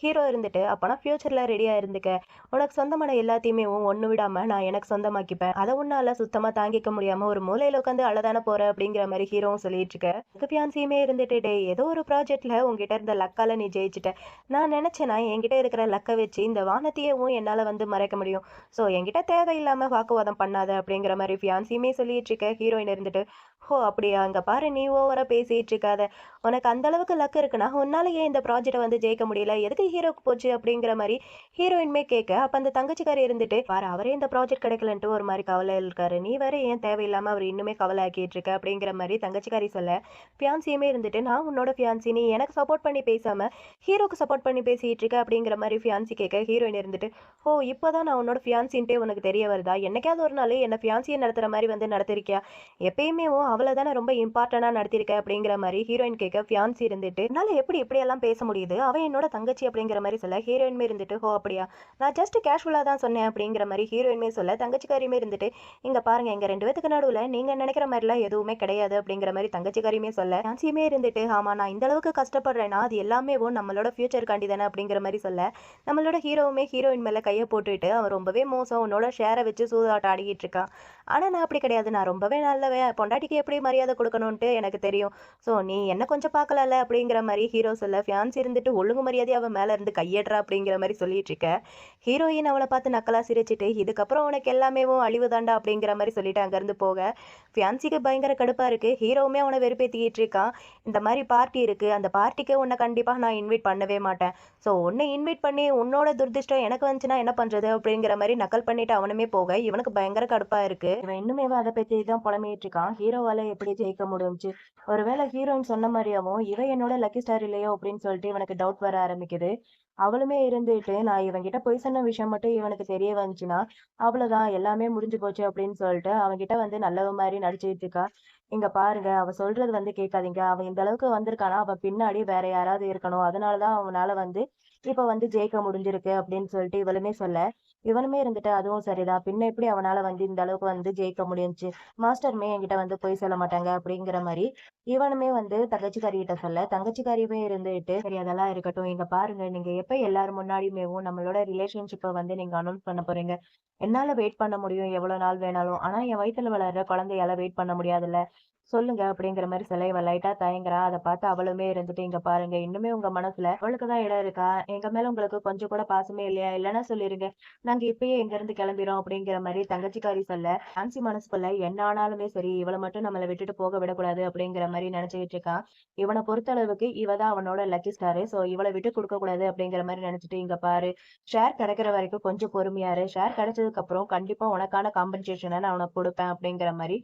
ஹீரோ இருந்துட்டு, "அப்பனா ஃபியூச்சர்ல ரெடியா இருந்துக்க. உனக்கு சொந்தமான எல்லாத்தையுமே ஒண்ணு விடாம நான் எனக்கு சொந்தமாக்கிப்பேன். அத உன்னால சுத்தமா தாங்கிக்க முடியாம ஒரு மூலையில உட்காந்து அழதானே போற" அப்படிங்கிற மாரி ஹீரோவும் சொல்லிட்டு இருக்க. அதுக்கு ஃபியான்சியுமே இருந்துட்டு, "டேய் ஏதோ ஒரு ப்ராஜெக்ட்ல உன்கிட்ட இருந்த லக்கால நீ ஜெயிச்சுட்ட. நான் நினைச்சேனா என்கிட்ட இருக்கிற லக்க வச்சு இந்த வானத்தையவும் என்னால வந்து மறைக்க முடியும். ஸோ என்கிட்ட தேவையில்லாம வாக்குவாதம் பண்ணாத" அப்படிங்கிற மாரி ஃபியான்சியுமே சொல்லிட்டு இருக்க. ஹீரோயின் இருந்துட்டு, "ஓ! அப்படியா? அங்க பாரு நீ ஓவரா பேசிட்டு இருக்காத. உனக்கு அந்த அளவுக்கு லக் இருக்குன்னா, உன்னால ஏன் இந்த ப்ராஜெக்ட்ட வந்து ஜெயிக்க முடியல? எதுக்கு ஹீரோக்கு போச்சு?" அப்படிங்கிற மாரி ஹீரோயினுமே கேட்க, அப்ப அந்த தங்கச்சிக்காரி இருந்துட்டு, "பாரு அவரே இந்த ப்ராஜெக்ட் கிடைக்கலன்ட்டு ஒரு மாரி கவலையில இருக்காரு. நீ வேற ஏன் தேவையில்லாம அவர இன்னுமே கவலை ஆக்கிட்டு இருக்க?" அப்படிங்கிற மாரி தங்கச்சிக்காரி சொல்ல, ஃபியான்சியுமே இருந்துட்டு, "நான் உன்னோட ஃபியான்சி. நீ எனக்கு சப்போர்ட் பண்ணி பேசாம, ஹீரோக்கு சப்போர்ட் பண்ணி பேசிட்டு இருக்க" அப்படிங்கிற மாரி ஃபியான்சி கேட்க, ஹீரோயின் இருந்துட்டு, "ஓ! இப்பதான் நான் உன்னோட ஃபியான்சின்ட்டே உனக்கு தெரிய வருதா? என்னைக்காவது ஒரு நாளு என்ன ஃபியான்சிய நடத்துற மாரி வந்து நடத்திருக்கியா? எப்பயுமேவும் அவள தானே ரொம்ப இம்பார்ட்டன்ட்டா நடத்தியிருக்க" அப்படிங்கிற மாரி ஹீரோயின் கேட்க, ஃபியான்சி இருந்துட்டு, "என்னால எப்படி இப்படியெல்லாம் பேச முடியுது? அவ என்னோட தங்கச்சி" அப்படிங்கிற மாரி சொல்ல, ஹீரோயினுமே இருந்துட்டு, "ஓ! அப்படியா? நான் ஜஸ்ட் கேஷுவலா தான் சொன்னேன்" அப்படிங்கிற மாரி ஹீரோயினுமே சொல்ல, தங்கச்சிக்காரியுமே இருந்துட்டு, "இங்க பாருங்க எங்க 2 பேத்துக்கு நடுவுல நீங்க நினைக்கிற மாரிலாம் எதுவுமே கிடையாது" அப்படிங்கிற மாரி தங்கச்சிக்காரியுமே சொல்ல, ஃபியான்சியுமே இருந்துட்டு, "ஆமா நான் இந்த அளவுக்கு கஷ்டப்படுறேன்னா, அது எல்லாமேவும் நம்மளோட ஃபியூச்சர்க்காண்டி தானே" அப்படிங்கிற மாரி சொல்ல, நம்மளோட ஹீரோவுமே ஹீரோயின் மேல கைய போட்டுட்டு, "அவன் ரொம்பவே மோசம். உன்னோட ஷேர வச்சு சூதாட்டம் ஆடிக்கிட்டு இருக்கான். ஆனா நான் அப்படி கிடையாது. நான் ரொம்பவே நல்லவன். பொண்டாட்டிக்கு எப்படி மரியாதை குடுக்கணுன்ட்டு எனக்கு தெரியும். ஸோ நீ என்ன கொஞ்சம் பார்க்கலாம்ல" அப்படிங்கிற மாரி ஹீரோ சொல்ல, ஃபியான்சி இருந்துட்டு, "ஒழுங்கு மரியாதையா அவன் மேல இருந்து கையேட்றா" அப்படிங்கிற மாரி சொல்லிட்டு இருக்க. ஹீரோயின் அவள பார்த்து நக்கலா சிரிச்சுட்டு, "இதுக்கப்புறம் உனக்கு எல்லாமேவும் அழிவு தான்டா" அப்படிங்கிற மாரி சொல்லிட்டு அங்கருந்து போக, ஃபியான்சிக்கு பயங்கர கடுப்பா இருக்கு. ஹீரோவுமே அவன வெறுப்பேத்திக்கிட்டு இருக்கான். "இந்த மாரி பார்ட்டி இருக்கு. அந்த பார்ட்டிக்கு உன்ன கண்டிப்பா நான் இன்வைட் பண்ணவே மாட்டேன். ஸோ உன்னை இன்வைட் பண்ணி உன்னோட துரதிர்ஷ்டம் எனக்கு வந்துச்சுன்னா என்ன பண்றது?" அப்படிங்கிற மாரி நக்கல் பண்ணிட்டு அவனுமே போக, இவனுக்கு பயங்கர கடுப்பா இருக்கு. இவன் இன்னுமே அத பத்தி தான் புலம்பிட்டு இருக்கான். ஹீரோ இவால எப்படி ஜெயிக்க முடிஞ்சுச்சு? ஒருவேளை ஹீரோயின் சொன்ன மாரியாவும் இவ என்னோட லக்கி ஸ்டார் இல்லையோ அப்படின்னு சொல்லிட்டு இவனுக்கு டவுட் வர ஆரம்பிக்குது. அவளுமே இருந்துட்டு நான் இவன்கிட்ட பொய் சொன்ன விஷயம் மட்டும் இவனுக்கு தெரிய வந்துச்சுன்னா அவ்வளவுதான் எல்லாமே முடிஞ்சு போச்சு அப்படின்னு சொல்லிட்டு அவன்கிட்ட வந்து நல்லவ மாதிரி நடிச்சுட்டு இருக்கா. இங்க பாருங்க, அவ சொல்றது வந்து கேட்காதீங்க. அவன் இந்த அளவுக்கு வந்திருக்கானா, அவ பின்னாடி வேற யாராவது இருக்கணும். அதனாலதான் அவனால வந்து இப்ப வந்து ஜெயிக்க முடிஞ்சிருக்கு அப்படின்னு சொல்லிட்டு இவளுமே சொல்ல, இவனுமே இருந்துட்டு அதுவும் சரிதான். பின்ன எப்படி அவனால வந்து இந்த அளவுக்கு வந்து ஜெயிக்க முடிஞ்சுச்சு? மாஸ்டருமே என்கிட்ட வந்து பொய் சொல்ல மாட்டாங்க அப்படிங்கிற மாதிரி இவனுமே வந்து தங்கச்சிக்காரி கிட்ட சொல்ல, தங்கச்சிக்காரியுமே இருந்துட்டு சரி அதெல்லாம் இருக்கட்டும். இங்க பாருங்க, நீங்க எப்ப எல்லாரும் முன்னாடியுமேவும் நம்மளோட ரிலேஷன்ஷிப்ப வந்து நீங்க அனௌன்ஸ் பண்ண போறீங்க? என்னால வெயிட் பண்ண முடியும் எவ்வளவு நாள் வேணாலும். ஆனா என் வயித்துல வளர்ற குழந்தையால வெயிட் பண்ண முடியாதுல்ல. சொல்லுங்க அப்படிங்கிற மாதிரி சொல்ல இவ லைட்டா தயங்குறா. அத பார்த்து அவளுமே இருந்துட்டு இங்க பாருங்க, இன்னுமே உங்க மனசுல அவளுக்கு தான் இடம் இருக்கா? எங்க மேல உங்களுக்கு கொஞ்சம் கூட பாசமே இல்லையா? இல்லன்னா சொல்லிருங்க. நாங்க இப்பயே இங்க இருந்து கிளம்பிறோம் அப்படிங்கிற மாதிரி தங்கச்சிக்காரி சொல்ல, ஆன்சி மனசுக்குள்ள என்ன ஆனாலுமே சரி இவள மட்டும் நம்மள விட்டுட்டு போக விடக்கூடாது அப்படிங்கிற மாதிரி நினைச்சுக்கிட்டு இருக்கான். இவனை பொறுத்த அளவுக்கு இவ தான் அவனோட லக்கி ஸ்டாரு. சோ இவளை விட்டு கொடுக்க கூடாது அப்படிங்கிற மாதிரி நினைச்சிட்டு இங்க பாரு, ஷேர் கிடைக்கிற வரைக்கும் கொஞ்சம் பொறுமையா இரு. ஷேர் கிடைச்சதுக்கு அப்புறம் கண்டிப்பா உனக்கான காம்பன்சேஷனை நான் உனக்கு கொடுப்பேன் அப்படிங்கிற மாதிரி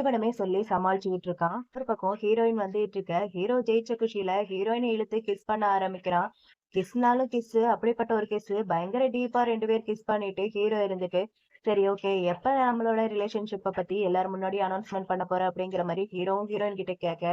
இவனுமே சொல்லி சமாளிச்சுக்கிட்டு இருக்கான். ஒரு பக்கம் ஹீரோயின் வந்துட்டு இருக்க, ஹீரோ ஜெயிச்ச குஷியில ஹீரோயினை இழுத்து கிஸ் பண்ண ஆரம்பிக்கிறான். கிஸ்னாலும் கிஸ், அப்படிப்பட்ட ஒரு கிஸ் பயங்கர டீப்பா 2 பேர் கிஸ் பண்ணிட்டு ஹீரோ இருந்துட்டு சரி ஓகே, எப்ப நம்மளோட ரிலேஷன்ஷிப்ப பத்தி எல்லாரும் முன்னாடி அனௌன்ஸ்மெண்ட் பண்ண போற அப்படிங்கிற மாதிரி ஹீரோவும் ஹீரோயின் கிட்ட கேட்க,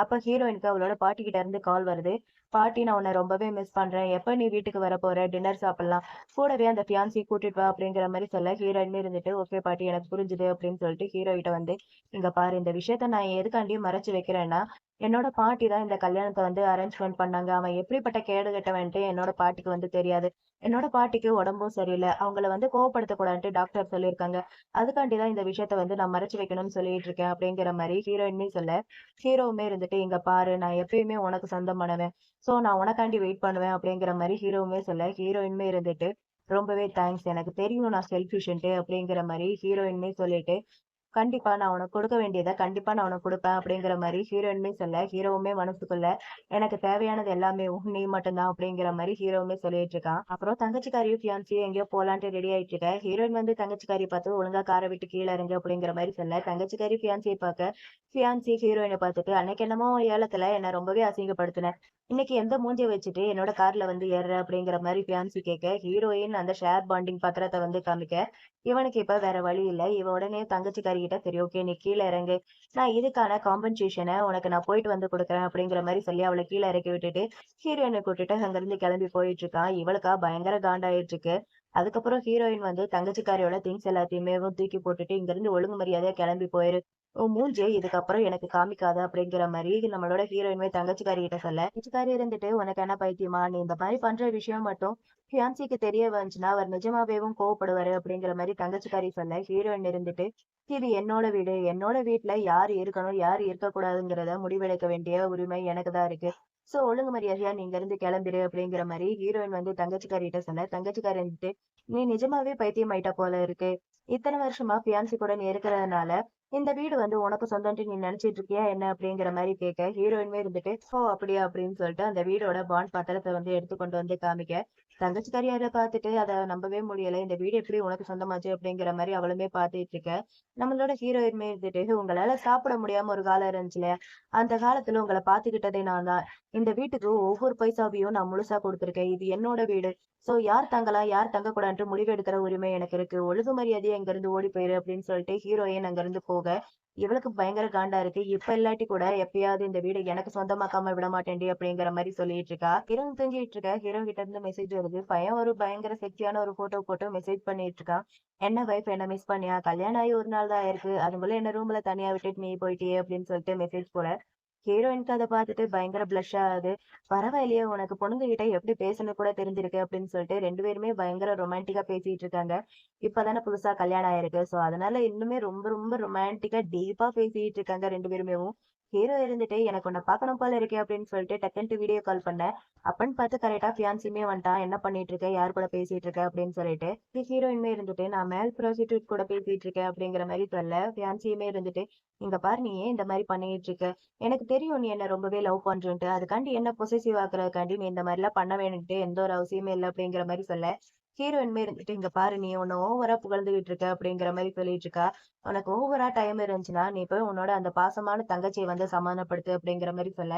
அப்ப ஹீரோயினுக்கு அவளோட பாட்டி கிட்ட இருந்து கால் வருது. பாட்டி, நான் உன்னை ரொம்பவே மிஸ் பண்றேன். எப்ப நீ வீட்டுக்கு வர போற? டின்னர் சாப்பிடலாம். கூடவே அந்த ஃபியான்சி கூட்டிட்டு வா அப்படிங்கிற மாதிரி சொல்ல ஹீரோயினுமே இருந்துட்டு ஓகே பாட்டி, எனக்கு புரிஞ்சுது அப்படின்னு சொல்லிட்டு ஹீரோ கிட்ட வந்து இங்க பாரு, இந்த விஷயத்த நான் எதுக்காண்டி மறைச்சு வைக்கிறேன்னா, என்னோட பாட்டி தான் இந்த கல்யாணத்தை வந்து அரேஞ்ச்மெண்ட் பண்ணாங்க. அவன் எப்படிப்பட்ட கேடு கெட்டவன்ட்டு என்னோட பாட்டிக்கு வந்து தெரியாது. என்னோட பாட்டிக்கு உடம்பும் சரியில்லை. அவங்கள வந்து கோவப்படுத்தக்கூடாதுன்ட்டு டாக்டர் சொல்லியிருக்காங்க. அதுக்காண்டி தான் இந்த விஷயத்த வந்து நான் மறைச்சு வைக்கணும்னு சொல்லிட்டு இருக்கேன் அப்படிங்கிற மாதிரி ஹீரோயினுமே சொல்ல, ஹீரோவுமே இருந்துட்டு இங்க பாரு, நான் எப்பயுமே உனக்கு சொந்தமானவன். சோ நான் உனக்காண்டி வெயிட் பண்ணுவேன் அப்படிங்கிற மாதிரி ஹீரோவுமே சொல்ல, ஹீரோயினுமே இருந்துட்டு ரொம்பவே தேங்க்ஸ். எனக்கு தெரியும் நான் செல்ஃபிஷ்ன்ட்டு அப்படிங்கிற மாதிரி ஹீரோயினுமே சொல்லிட்டு கண்டிப்பா நான் உனக்கு கொடுக்க வேண்டியத கண்டிப்பா நான் உனக்கு குடுப்பேன் அப்படிங்கிற மாரி ஹீரோயினுமே சொல்ல, ஹீரோவுமே மனசுக்குள்ள எனக்கு தேவையானது எல்லாமே நீ மட்டும் தான் அப்படிங்கிற மாரி ஹீரோவுமே சொல்லிட்டு இருக்கான். அப்புறம் தங்கச்சிக்காரியும் ஃபியான்சியும் எங்கேயோ போலான்ட்டு ரெடி ஆயிட்டு இருக்க. ஹீரோயின் வந்து தங்கச்சிக்காரிய பார்த்து ஒழுங்கா காரை விட்டு கீழ இறங்கு அப்படிங்கிற மாரி சொல்ல, தங்கச்சிக்காரி ஃபியான்சியை பார்க்க, ஃபியான்சி ஹீரோயினை பார்த்துட்டு அன்னைக்கு என்னமோ ஏலத்துல என்ன ரொம்பவே அசிங்கப்படுத்தின. இன்னைக்கு எந்த மூஞ்சிய வச்சுட்டு என்னோட கார்ல வந்து ஏறுற அப்படிங்கிற மாரி ஃபியான்சி கேட்க, ஹீரோயின் அந்த ஷேர் பாண்டிங் பத்திரத்தை வந்து காமிக்க, இவனுக்கு இப்ப வேற வழி இல்ல. இவ உடனே தங்கச்சிக்காரி கிட்ட சரி ஓகே நீ கீழ இறங்கு. நான் இதுக்கான காம்பன்சேஷனை உனக்கு நான் போயிட்டு வந்து கொடுக்குறேன் அப்படிங்கிற மாதிரி சொல்லி அவளை கீழே இறக்கி விட்டுட்டு ஹீரோயினை கூட்டிட்டு அங்கிருந்து கிளம்பி போயிட்டு இருக்கான். இவளுக்கா பயங்கர காண்டாயிட்டு இருக்கு. அதுக்கப்புறம் ஹீரோயின் வந்து தங்கச்சிக்காரியோட திங்ஸ் எல்லாத்தையுமே தூக்கி போட்டுட்டு இங்க இருந்து ஒழுங்கு மரியாதையா கிளம்பி போயிரு. உன் மூஞ்சிய இதுக்கப்புறம் எனக்கு காமிக்காத அப்படிங்கிற மாதிரி நம்மளோட ஹீரோயின்மே தங்கச்சிக்காரி கிட்ட சொல்ல, தங்கச்சிக்காரி இருந்துட்டு உனக்கு என்ன பைத்தியமா? நீ இந்த மாதிரி பண்ற விஷயம் மட்டும் ஃபியான்சிக்கு தெரிய வந்துச்சுன்னா அவர் நிஜமாவேவும் கோவப்படுவாரு அப்படிங்கிற மாதிரி தங்கச்சிக்காரி சொல்ல, ஹீரோயின் இருந்துட்டு இது என்னோட வீடு. என்னோட வீட்ல யார் இருக்கணும், யார் இருக்கக்கூடாதுங்கிறத முடிவெடுக்க வேண்டிய உரிமை எனக்கு தான் இருக்கு. சோ ஒழுங்கு மரியாதையா நீ இங்க இருந்து கிளம்பிரு அப்படிங்கிற மாதிரி ஹீரோயின் வந்து தங்கச்சிக்காரி கிட்ட சொன்ன, தங்கச்சிக்காரி இருந்துட்டு நீ நிஜமாவே பைத்தியம் ஆயிட்டா போல இருக்கு. இத்தனை வருஷமா ஃபியான்சி கூட நீ இருக்கிறதுனால இந்த வீடு வந்து உனக்கு சொந்தம்ட்டு நீ நினைச்சிட்டு இருக்கியா என்ன அப்படிங்கிற மாதிரி கேட்க, ஹீரோயின்மே இருந்துட்டு ஓ அப்படியா அப்படின்னு சொல்லிட்டு அந்த வீடோட பாண்ட் பத்திரத்தை வந்து எடுத்து கொண்டு வந்து காமிக்க, தங்கச்சிக்காரி அதை பார்த்துட்டு அதை நம்பவே முடியல. இந்த வீடு எப்படி உனக்கு சொந்தமாச்சு அப்படிங்கிற மாதிரி அவளுமே பார்த்துட்டு இருக்க. நம்மளோட ஹீரோயின்மே இருந்துட்டு உங்களால சாப்பிட முடியாம ஒரு காலம் இருந்துச்சு இல்லையா? அந்த காலத்துல உங்களை பாத்துக்கிட்டதே நான் தான். இந்த வீட்டுக்கு ஒவ்வொரு பைசாவையும் நான் முழுசா கொடுத்திருக்கேன். இது என்னோட வீடு. சோ யார் தங்கலாம் யார் தங்கக்கூடாதுன்ட்டு முடிவு எடுக்கிற உரிமை எனக்கு இருக்கு. ஒழுங்கு மரியாதையா இங்க இருந்து ஓடி போயிரு அப்படின்னு சொல்லிட்டு ஹீரோயின் அங்க இருந்து போக, இவளுக்கு பயங்கர காண்டா இருக்கு. இப்ப இல்லாட்டி கூட எப்பயாவது இந்த வீடு எனக்கு சொந்தமாக்காம விட மாட்டேன்டி அப்படிங்கிற மாதிரி சொல்லிட்டு இருக்கா. ஹீரோ தூங்கிட்டு இருக்க. ஹீரோ கிட்ட இருந்து மெசேஜ் வருது. பையன் ஒரு பயங்கர செக்ஸியான ஒரு போட்டோ போட்டு மெசேஜ் பண்ணிட்டு இருக்கான். என்ன வைஃப், என்ன மிஸ் பண்ணியா? கல்யாணம் ஆகி ஒரு நாள் தான் ஆயிருக்கு. அதுக்குள்ள என்ன ரூம்ல தனியா விட்டுட்டு நீ போயிட்டியே அப்படின்னு சொல்லிட்டு மெசேஜ் போல. ஹீரோயினுக்கு அத பார்த்துட்டு பயங்கர பிளஷ் ஆகுது. பரவாயில்லையே, உனக்கு பொண்ணுங்க கிட்ட எப்படி பேசணும் கூட தெரிஞ்சிருக்கு அப்படின்னு சொல்லிட்டு 2 பேருமே பயங்கர ரொமான்டிக்கா பேசிட்டு இருக்காங்க. இப்பதானே புதுசா கல்யாணம் ஆயிருக்கு. சோ அதனால இன்னுமே ரொம்ப ரொம்ப ரொமான்டிக்கா டீப்பா பேசிட்டு இருக்காங்க 2 பேருமேவும். ஹீரோ இருந்துட்டு எனக்கு உன்னை பார்க்கணும் போல இருக்கே அப்படின்னு சொல்லிட்டு டக்குன்ட்டு வீடியோ கால் பண்ண, அப்பன்னு பார்த்து கரெக்டா ஃபியான்சியுமே வந்துட்டான். என்ன பண்ணிட்டு இருக்க, யார் கூட பேசிட்டு இருக்க அப்படின்னு சொல்லிட்டு ஹீரோயின்மே இருந்துட்டு நான் மேல் ப்ராஸ்டிடியூட் கூட பேசிட்டு இருக்கேன் அப்படிங்கிற மாதிரி சொல்ல, ஃபியான்சியுமே இருந்துட்டு இங்க பாரு, நீ ஏன் இந்த மாதிரி பண்ணிட்டு இருக்க? எனக்கு தெரியும் நீ என்ன ரொம்பவே லவ் பண்றேன்ட்டு. அதுக்காண்டி என்ன பொசசிவ் ஆக்குறதுக்காண்டி நீ இந்த மாதிரி எல்லாம் பண்ண வேணும்ட்டு எந்த ஒரு அவசியமே இல்லை அப்படிங்கிற மாதிரி சொல்ல, ஹீரோயின்மே இருந்துட்டு, "இங்க பாரு நீ உன்ன ஓவரா புகழ்ந்துகிட்டு இருக்க" அப்படிங்கிற மாரி சொல்லிட்டு இருக்கா. "உனக்கு ஓவரா டைம் இருந்துச்சுன்னா, நீ போய் உன்னோட அந்த பாசமான தங்கச்சிய வந்து சமாதானப்படுத்து" அப்படிங்கிற மாரி சொல்ல,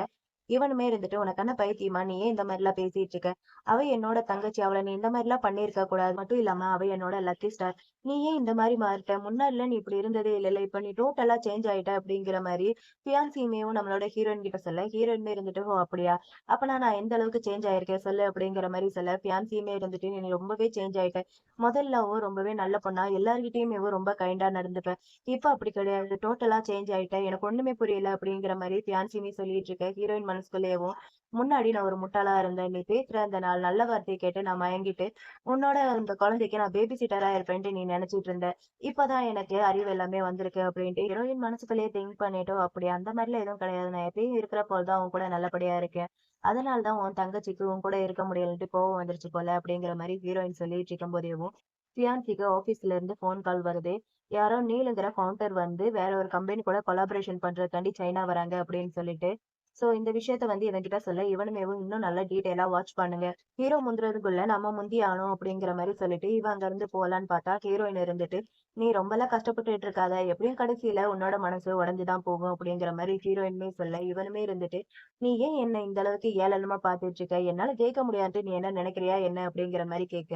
இவனுமே இருந்துட்டு, "உனக்கு என்ன பைத்தியமா? நீ ஏன் இந்த மாரிலாம் பேசிட்டு இருக்க? அவ என்னோட தங்கச்சி. அவள நீ இந்த மாரிலாம் பண்ணியிருக்க கூடாது. மட்டும் இல்லாம அவ என்னோட லக்கி ஸ்டார். நீ ஏன் இந்த மாரி மாறிட்ட? முன்னாடிலாம் நீ இப்படி இருந்ததே இல்லல்ல. இப்ப நீ டோட்டலா சேஞ்ச் ஆயிட்ட" அப்படிங்கிற மாரி ஃபியான்சியுமேவும் நம்மளோட ஹீரோயின் கிட்ட சொல்ல, ஹீரோயினுமே இருந்துட்டு, "ஓ! அப்படியா? அப்பனா நான் எந்த அளவுக்கு சேஞ்ச் ஆயிருக்கேன் சொல்லு" அப்படிங்கிற மாரி சொல்ல, ஃபியான்சியுமே இருந்துட்டு, "நீ ரொம்பவே சேஞ்ச் ஆயிட்ட. முதல்லவும் ரொம்பவே நல்ல பொண்ணா, எல்லார்கிட்டயுமேவும் ரொம்ப கைண்டா நடந்துப்ப. இப்ப அப்படி கிடையாது. டோட்டலா சேஞ்ச் ஆயிட்ட. எனக்கு ஒண்ணுமே புரியல" அப்படிங்கிற மாரி ஃபியான்சியுமே சொல்லிட்டு இருக்க, ஹீரோயின் மனசுக்குள்ளேயவும், "முன்னாடி நான் ஒரு முட்டாளா இருந்தேன். நீ பேசுற அந்த நல்ல வார்த்தைய கேட்டு நான் மயங்கிட்டு, உன்னோட அந்த குழந்தைக்கு நான் பேபி சிட்டரா இருப்பேன்ட்டு நீ நினைச்சிட்டு இருந்த. இப்பதான் எனக்கு அறிவு எல்லாமே வந்திருக்கு" அப்படின்ட்டு ஹீரோயின் மனசுக்குள்ளேயே திங்க் பண்ணிட்டு, "அப்படி அந்த மாரிலாம் எதுவும் கிடையாது. நான் எப்பயும் இருக்கிற போல தான் உன் கூட நல்லபடியா இருக்கேன். அதனால தான் உன் தங்கச்சிக்கு உன் கூட இருக்க முடியலன்ட்டு கோவம் வந்துருச்சு போல" அப்படிங்கிற மாரி ஹீரோயின் சொல்லிட்டு இருக்கும்போதேவும், ஃபியான்சிக்கு ஆஃபீஸ்ல இருந்து ஃபோன் கால் வருது. யாரோ நீலுங்கிற ஃபவுண்டர் வந்து வேற ஒரு கம்பெனி கூட கொலாபரேஷன் பண்றதுக்காண்டி சைனா வராங்க அப்படின்னு சொல்லிட்டு. சோ இந்த விஷயத்த வந்து இவன்கிட்ட சொல்ல, இவனுமேவும் இன்னும் நல்லா டீட்டெயிலா வாட்ச் பண்ணுங்க. ஹீரோ முந்துறதுக்குள்ள நம்ம முந்தி ஆகணும் அப்படிங்கிற மாரி சொல்லிட்டு, இவன் அங்க இருந்து போலான்னு பார்த்தா, ஹீரோயின் இருந்துட்டு, "நீ ரொம்பலாம் கஷ்டப்பட்டுட்டு இருக்காத. எப்படியும் கடைசியில உன்னோட மனசு உடைஞ்சு தான் போகும்" அப்படிங்கிற மாரி ஹீரோயினுமே சொல்ல, இவனுமே இருந்துட்டு, "நீ ஏன் என்ன இந்த அளவுக்கு ஏளனமா பார்த்துட்டு இருக்க? என்னால ஜெயிக்க முடியாதுன்ட்டு நீ என்ன நினைக்கிறியா என்ன?" அப்படிங்கிற மாரி கேட்க,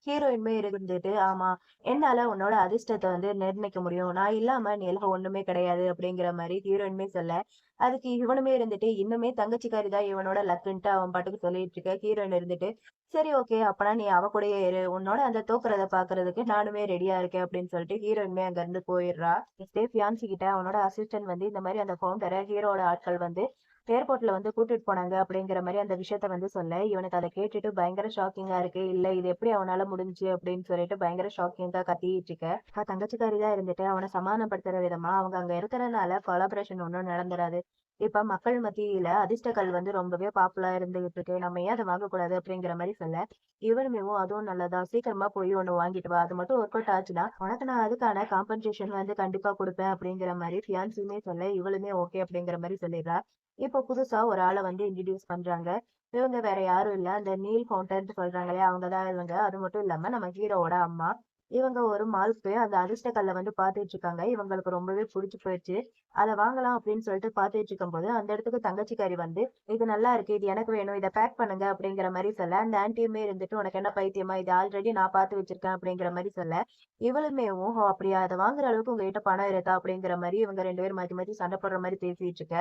ஹீரோயினுமே இருந்துட்டு, "ஆமா, என்னால உன்னோட அதிர்ஷ்டத்த வந்து நிர்ணயிக்க முடியும். நான் இல்லாம நீ எல்லாம் ஒண்ணுமே கிடையாது" அப்படிங்கிற மாரி ஹீரோயினுமே சொல்ல, அதுக்கு இவனுமே இருந்துட்டு, இன்னுமே தங்கச்சிக்காரி தான் இவனோட லக்குன்ட்டு அவன் பாட்டுக்கு சொல்லிட்டு இருக்க. ஹீரோயின் இருந்துட்டு, "சரி ஓகே. அப்பனா நீ அவ கூடயே இரு. உன்னோட அந்த தோக்குறத பார்க்கறதுக்கு நானுமே ரெடியா இருக்கேன்" அப்படின்னு சொல்லிட்டு ஹீரோயினுமே அங்க இருந்து போயிடுறா. நெக்ஸ்ட் டே ஃபியான்சி கிட்ட அவனோட அசிஸ்டன்ட் வந்து இந்த மாரி அந்த ஃபவுண்டர ஹீரோவோட ஆட்கள் வந்து ஏர்போர்ட்ல வந்து கூட்டிட்டு போனாங்க அப்படிங்கிற மாரி அந்த விஷயத்த வந்து சொல்ல, இவனுக்கு அத கேட்டுட்டு பயங்கர ஷாக்கிங்கா இருக்கு. இல்ல இது எப்படி அவனால முடிஞ்சுச்சு அப்படின்னு சொல்லிட்டு பயங்கர ஷாக்கிங்கா கத்திட்டு இருக்க. தங்கச்சிக்காரி தான் இருந்துட்டு அவன சமாதானப்படுத்துற விதமா அவங்க அங்க இருக்கிறனால கொலாபரேஷன் ஒண்ணும் நடந்துராது. இப்ப மக்கள் மத்தியில அதிர்ஷ்ட கல் வந்து ரொம்பவே பாப்புலரா இருந்துகிட்டு இருக்கு. நம்ம ஏன் அத வாங்கக்கூடாது அப்படிங்கிற மாரி சொல்ல, இவனுமேவும் அதுவும் நல்லதா சீக்கிரமா போய் ஒண்ணு வாங்கிட்டு வா. அது மட்டும் ஒர்க் அவுட் ஆச்சுன்னா, உனக்கு நான் அதுக்கான காம்பன்சேஷன் வந்து கண்டிப்பா குடுப்பேன் அப்படிங்கிற மாரி ஃபியான்சியுமே சொல்ல, இவளுமே ஓகே அப்படிங்கிற மாரி சொல்லிடுறா. இப்போ புதுசா ஒரு ஆள வந்து இன்ட்ரோடியூஸ் பண்றாங்க. இவங்க வேற யாரும் இல்ல. அந்த நீல் ஃபவுண்டர்ன்னு சொல்றாங்க இல்லையா? அவங்க தான் இவங்க. அது மட்டும் இல்லாம நம்ம ஹீரோவோட அம்மா. இவங்க ஒரு மாலுக்கு போய் அந்த அதிர்ஷ்ட கல்ல வந்து பார்த்துட்டு இருக்காங்க. இவங்களுக்கு ரொம்பவே புடிச்சு போயிருச்சு. அத வாங்கலாம் அப்படின்னு சொல்லிட்டு பார்த்துட்டு இருக்கும்போது, அந்த இடத்துக்கு தங்கச்சிக்காரி வந்து, "இது நல்லா இருக்கு. இது எனக்கு வேணும். இத பேக் பண்ணுங்க" அப்படிங்கிற மாரி சொல்ல, அந்த ஆன்டியுமே இருந்துட்டு, "உனக்கு என்ன பைத்தியமா? இது ஆல்ரெடி நான் பார்த்து வச்சிருக்கேன்" அப்படிங்கிற மாரி சொல்ல, இவளுமேவும், "ஓ! அப்படியா? அத வாங்குற அளவுக்கு உங்ககிட்ட பணம் இருக்கா?" அப்படிங்கிற மாரி இவங்க 2 பேரும் மாத்தி மாத்தி சண்டை போடுற மாரி பேசிட்டு இருக்க.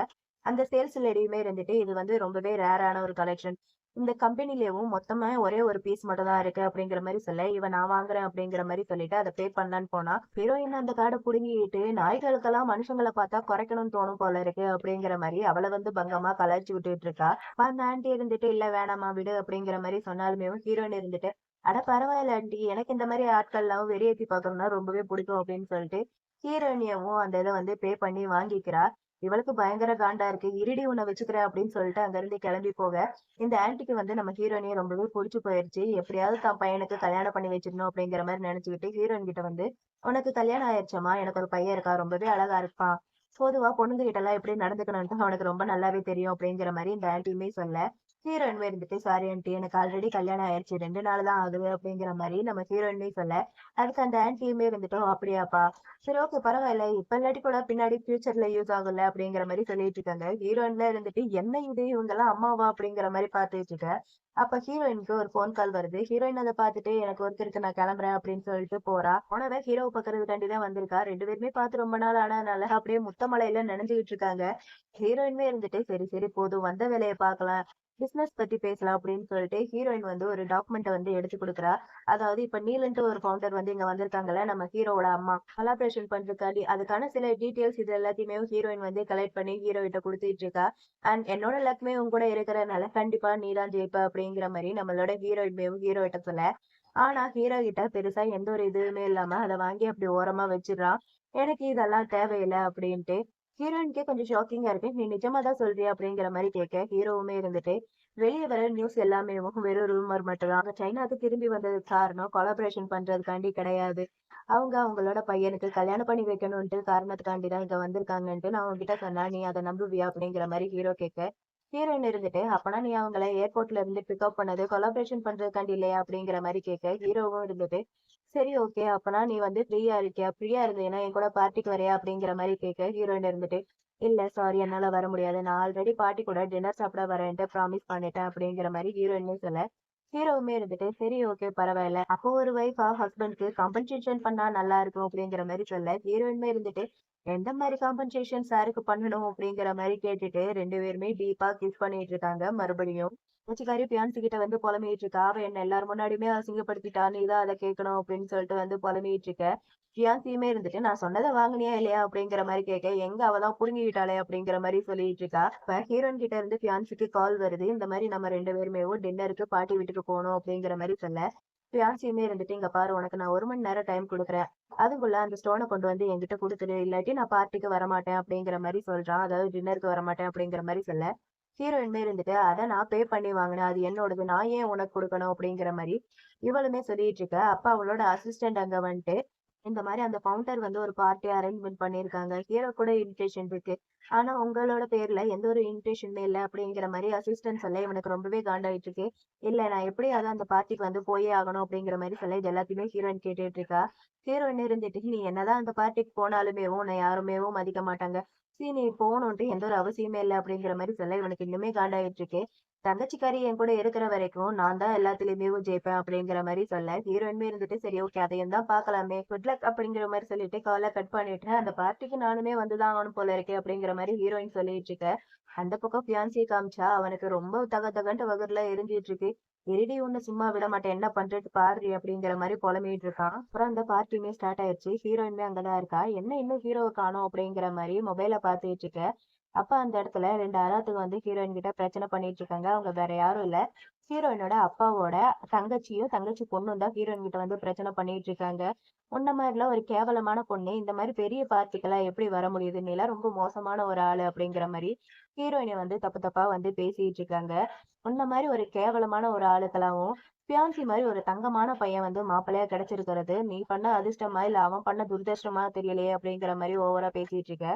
அந்த சேல்ஸ் லேடியுமே இருந்துட்டு, "இது வந்து ரொம்பவே ரேரான ஒரு கலெக்ஷன். இந்த கம்பெனிலயும் மொத்தமா ஒரே ஒரு பீஸ் மட்டும் தான் இருக்கு" அப்படிங்கிற மாரி சொல்ல, இவ "நான் வாங்குறேன்" அப்படிங்கிற மாரி சொல்லிட்டு அத பே பண்ணலான்னு போனா, ஹீரோயின் அந்த கார்ட புடுங்கிட்டு, "நாய்களுக்கெல்லாம் மனுஷங்கள பார்த்தா குறைக்கணும்னு தோணும் போல இருக்கு" அப்படிங்கிற மாரி அவள வந்து பங்கமா கலாய்ச்சு விட்டுட்டு இருக்கா. அந்த ஆன்டி இருந்துட்டு, "இல்ல வேணாம்மா விடு" அப்படிங்கிற மாரி சொன்னாலுமே, ஹீரோயின் இருந்துட்டு, "அட பரவாயில்ல ஆன்டி. எனக்கு இந்த மாரி ஆட்கள்லாம் வெறியேத்தி பார்க்கணும்னா ரொம்பவே பிடிக்கும்" அப்படின்னு சொல்லிட்டு, ஹீரோயினியவும் அந்த இத வந்து பே பண்ணி வாங்கிக்கிறா. இவளுக்கு பயங்கர காண்டா இருக்கு. "இருடி உன்ன வச்சுக்கிறேன்" அப்படின்னு சொல்லிட்டு அங்கிருந்து கிளம்பி போக, இந்த ஆன்டிக்கு வந்து நம்ம ஹீரோயினைய ரொம்பவே புடிச்சு போயிருச்சு. எப்படியாவது தான் பையனுக்கு கல்யாணம் பண்ணி வச்சிடணும் அப்படிங்கிற மாரி நெனச்சுக்கிட்டு ஹீரோயின் கிட்ட வந்து, "உனக்கு கல்யாணம் ஆயிருச்சாம்மா? எனக்கு ஒரு பையன் இருக்கான். ரொம்பவே அழகா இருப்பான். பொதுவா பொண்ணுங்க கிட்டலாம் எப்படி நடந்துக்கணும்ன்ட்டு அவனுக்கு ரொம்ப நல்லாவே தெரியும்" அப்படிங்கிற மாரி இந்த ஆன்டியுமே சொல்ல, ஹீரோயினுமே இருந்துட்டு, "சாரி ஆன்டி எனக்கு ஆல்ரெடி கல்யாணம் ஆயிருச்சு. 2 நாள் தான் ஆகுது" அப்படிங்கிற மாரி நம்ம ஹீரோயினுமே சொல்ல, அதுக்கு அந்த ஆன்டியுமே இருந்துட்டு, "ஓ! அப்படியாப்பா? சரி ஓகே பரவாயில்ல. இப்ப இல்லாட்டி கூட பின்னாடி ஃபியூச்சர்ல யூஸ் ஆகும்ல" அப்படிங்கிற மாரி சொல்லிட்டு இருக்காங்க. ஹீரோயின்ல இருந்துட்டு, "என்ன இது இவங்கலாம் அம்மாவா?" அப்படிங்கிற மாரி பார்த்துட்டு இருக்க. அப்ப ஹீரோயினுக்கு ஒரு ஃபோன் கால் வருது. ஹீரோயின் அத பார்த்துட்டு, "எனக்கு ஒர்க் இருக்கு நான் கிளம்புறேன்" அப்படின்னு சொல்லிட்டு போறா. போனவ ஹீரோவ பார்க்கறதுக்காண்டி தான் வந்திருக்கா. 2 பேருமே பார்த்து ரொம்ப நாள் ஆனதுனால அப்படியே முத்த மழையில நனைஞ்சுகிட்டு இருக்காங்க. ஹீரோயினுமே இருந்துட்டு, "சரி, சரி போதும் வந்த வேலைய பார்க்கலாம். பிசினஸ் பத்தி பேசலாம்" அப்படின்னு சொல்லிட்டு ஹீரோயின் வந்து ஒரு டாக்குமெண்ட்ட வந்து எடுத்து குடுக்குறா. அதாவது இப்ப நீலன்ட்டு ஒரு ஃபவுண்டர் வந்து இங்க வந்திருக்காங்கல்ல, நம்ம ஹீரோவோட அம்மா. கொலாபரேஷன் பண்றதுக்காண்டி அதுக்கான சில டீட்டெயில்ஸ் இது எல்லாத்தையுமே ஹீரோயின் வந்து கலெக்ட் பண்ணி ஹீரோ கிட்ட குடுத்துட்டு இருக்கா. அண்ட் என்னோட லக்குமே உன் கூட இருக்கிறனால கண்டிப்பா நீ தான் ஜெயிப்ப அப்படிங்கிற மாரி நம்மளோட ஹீரோயின்மேவும் ஹீரோ கிட்ட சொல்ல. ஆனா ஹீரோ கிட்ட பெருசா எந்த ஒரு இதுவுமே இல்லாம அத வாங்கி அப்படி ஓரமா வச்சுடுறான். எனக்கு இதெல்லாம் தேவையில்ல அப்படின்ட்டு. ஹீரோயினுக்கே கொஞ்சம் ஷாக்கிங்கா இருக்கு. "நீ நிஜமா தான் சொல்றியா?" அப்படிங்கிற மாரி கேட்க, ஹீரோவுமே இருந்துட்டு, "வெளிய வர நியூஸ் எல்லாமேவும் வெறும் ரூமர் மட்டும் தான். அவங்க சைனாக்கு திரும்பி வந்ததுக்கு காரணம் கொலாபரேஷன் பண்றதுக்காண்டி கிடையாது. அவங்க அவங்களோட பையனுக்கு கல்யாணம் பண்ணி வைக்கணும்ன்ட்டு காரணத்துக்காண்டி தான் இங்க வந்திருக்காங்கன்ட்டு நான் உன்கிட்ட சொன்னா, நீ அத நம்புவியா?" அப்படிங்கிற மாரி ஹீரோ கேட்க, ஹீரோயின் இருந்துட்டு, அப்பனா நீ அவங்கள ஏர்போர்ட்ல இருந்து பிக்கப் பண்ணது கொலாபரேஷன் பண்றதுக்காண்டி இல்லையா? அப்படிங்கிற மாரி கேட்க, ஹீரோவும் இருந்துட்டு, சரி ஓகே. அப்பனா நீ வந்து ஃப்ரீயா இருக்கியா? ஃப்ரீயா இருந்தீன்னா என் கூட பார்ட்டிக்கு வரியா? அப்படிங்கிற மாரி கேட்க, ஹீரோயின் இருந்துட்டு, இல்ல சாரி என்னால வர முடியாது. நான் ஆல்ரெடி பார்ட்டி கூட டின்னர் சாப்பிட வரேன்ட்டு ப்ராமிஸ் பண்ணிட்டேன் அப்படிங்கிற மாரி ஹீரோயினுமே சொல்ல, ஹீரோவுமே இருந்துட்டு, சரி ஓகே பரவாயில்ல. அப்போ ஒரு வைஃபா ஹஸ்பண்ட்க்கு காம்பன்சேஷன் பண்ணா நல்லா இருக்கும் அப்படிங்கிற மாரி சொல்ல, ஹீரோயினுமே இருந்துட்டு, எந்த மாரி காம்பன்சேஷன் சாருக்கு பண்ணணும் அப்படிங்கிற மாரி கேட்டுட்டு 2 பேருமே டீப்பா கிஸ் பண்ணிட்டு இருக்காங்க மறுபடியும். கட்சிக்காரி ஃபியான்சி கிட்ட வந்து புலம்பிட்டு இருக்கா. அவ என்ன எல்லார் முன்னாடியுமே அசிங்கப்படுத்திட்டா. நீ தான் அத கேட்கணும் அப்படின்னு சொல்லிட்டு வந்து புலம்பிட்டு இருக்க. ஃபியான்சியுமே இருந்துட்டு நான் சொன்னத வாங்குனியா இல்லையா அப்படிங்கிற மாரி கேட்க, எங்க அவ தான் புடுங்கிக்கிட்டாளே அப்படிங்கிற மாரி சொல்லிட்டு இருக்கா. இப்ப ஹீரோயின் கிட்ட இருந்து ஃபியான்சிக்கு கால் வருது. இந்த மாரி நம்ம 2 பேருமேவும் டின்னருக்கு பாட்டி வீட்டுக்கு போணும் அப்படிங்கிற மாரி சொல்ல, ஃபியான்சியுமே இருந்துட்டு இங்க பாரு உனக்கு நான் 1 மணி நேரம் டைம் குடுக்குறேன். அதுக்குள்ள அந்த ஸ்டோன கொண்டு வந்து என்கிட்ட குடுத்துடு. இல்லாட்டி நான் பார்ட்டிக்கு வரமாட்டேன் அப்படிங்கிற மாரி சொல்றான். அதாவது டின்னருக்கு வரமாட்டேன் அப்படிங்கிற மாரி சொல்ல, ஹீரோயினுமே இருந்துட்டு, அத நான் பே பண்ணி வாங்கினேன். அது என்னோடது. நான் ஏன் உனக்கு குடுக்கணும் அப்படிங்கிற மாரி இவளுமே சொல்லிட்டு இருக்க. அப்ப அவளோட அசிஸ்டன்ட் அங்க வந்துட்டு, இந்த மாரி அந்த ஃபவுண்டர் வந்து ஒரு பார்ட்டி அரேஞ்ச்மென்ட் பண்ணியிருக்காங்க. ஹீரோ கூட இன்விடேஷன் இருக்கு. ஆனா உங்களோட பேர்ல எந்த ஒரு இன்விடேஷனுமே இல்ல அப்படிங்கிற மாரி அசிஸ்டன்ட் சொல்ல இவனுக்கு ரொம்பவே காண்டாயிட்டு இருக்கு. இல்ல நான் எப்படியாவது அந்த பார்ட்டிக்கு வந்து போயே ஆகணும் அப்படிங்கிற மாரி சொல்ல, இது எல்லாத்தையுமே ஹீரோயின் கேட்டுட்டு இருக்கா. ஹீரோயின் இருந்துட்டு, நீ என்னதான் அந்த பார்ட்டிக்கு போனாலுமே உன்னை யாருமேவும் மதிக்க மாட்டாங்க. நீ போகணுன்ட்டு எந்த ஒரு அவசியமே இல்ல அப்படிங்கிற மாரி சொல்ல, இவனுக்கு இன்னுமே காண்டாயிட்டு இருக்கு. தங்கச்சிக்காரி என் கூட இருக்கிற வரைக்கும் நான் தான் எல்லாத்துலயுமே ஜெயிப்பேன் அப்படிங்கிற மாரி சொல்ல, ஹீரோயினுமே இருந்துட்டு சரி ஓகே அதையும் தான் பார்க்கலாமே. குட் லக் அப்படிங்கிற மாரி சொல்லிட்டு கால கட் பண்ணிட்டு, அந்த பார்ட்டிக்கு நானுமே வந்து தான் ஆகணும் போல இருக்கே அப்படிங்கிற மாரி ஹீரோயின் சொல்லிட்டு இருக்க. அந்த பக்கம் ஃபியான்சிய காமிச்சா அவனுக்கு ரொம்ப தக தகன்ட்டு வகுறுல எரிஞ்சிட்டு இருக்கு. இருடி உன்ன சும்மா விட மாட்டேன். என்ன பண்றது பாருடி அப்படிங்கிற மாரி புலம்பிட்டு இருக்கான். அப்புறம் அந்த பார்ட்டியுமே ஸ்டார்ட் ஆயிருச்சு. ஹீரோயினுமே அங்கதான் இருக்கா. என்ன இன்னும் ஹீரோவ காணோம் அப்படிங்கிற மாரி மொபைல பார்த்துட்டு இருக்க. அப்ப அந்த இடத்துல 2 அராத்துங்க வந்து ஹீரோயின் கிட்ட பிரச்சனை பண்ணிட்டு இருக்காங்க. அவங்க வேற யாரும் இல்ல. ஹீரோயினோட அப்பாவோட தங்கச்சியும், தங்கச்சி பொண்ணும் தான் ஹீரோயின் கிட்ட வந்து பிரச்சனை பண்ணிட்டு இருக்காங்க. உன்ன மாரிலாம் ஒரு கேவலமான பொண்ணு, இந்த மாரி பெரிய பார்ட்டிக்கெல்லாம் எப்படி வர முடியுது? நீலாம் ரொம்ப மோசமான ஒரு ஆளு அப்படிங்கிற மாரி ஹீரோயின வந்து தப்பு தப்பா வந்து பேசிட்டு இருக்காங்க. உன்ன மாரி ஒரு கேவலமான ஒரு ஆளுக்கெல்லாவும், ஃபியான்சி மாரி ஒரு தங்கமான பையன் வந்து மாப்பிள்ளையா கிடைச்சிருக்கிறது, நீ பண்ண அதிர்ஷ்டமா? இல்ல அவன் பண்ண துர்தர்ஷமா தெரியலையே! அப்படிங்கிற மாரி ஓவரா பேசிட்டு இருக்க.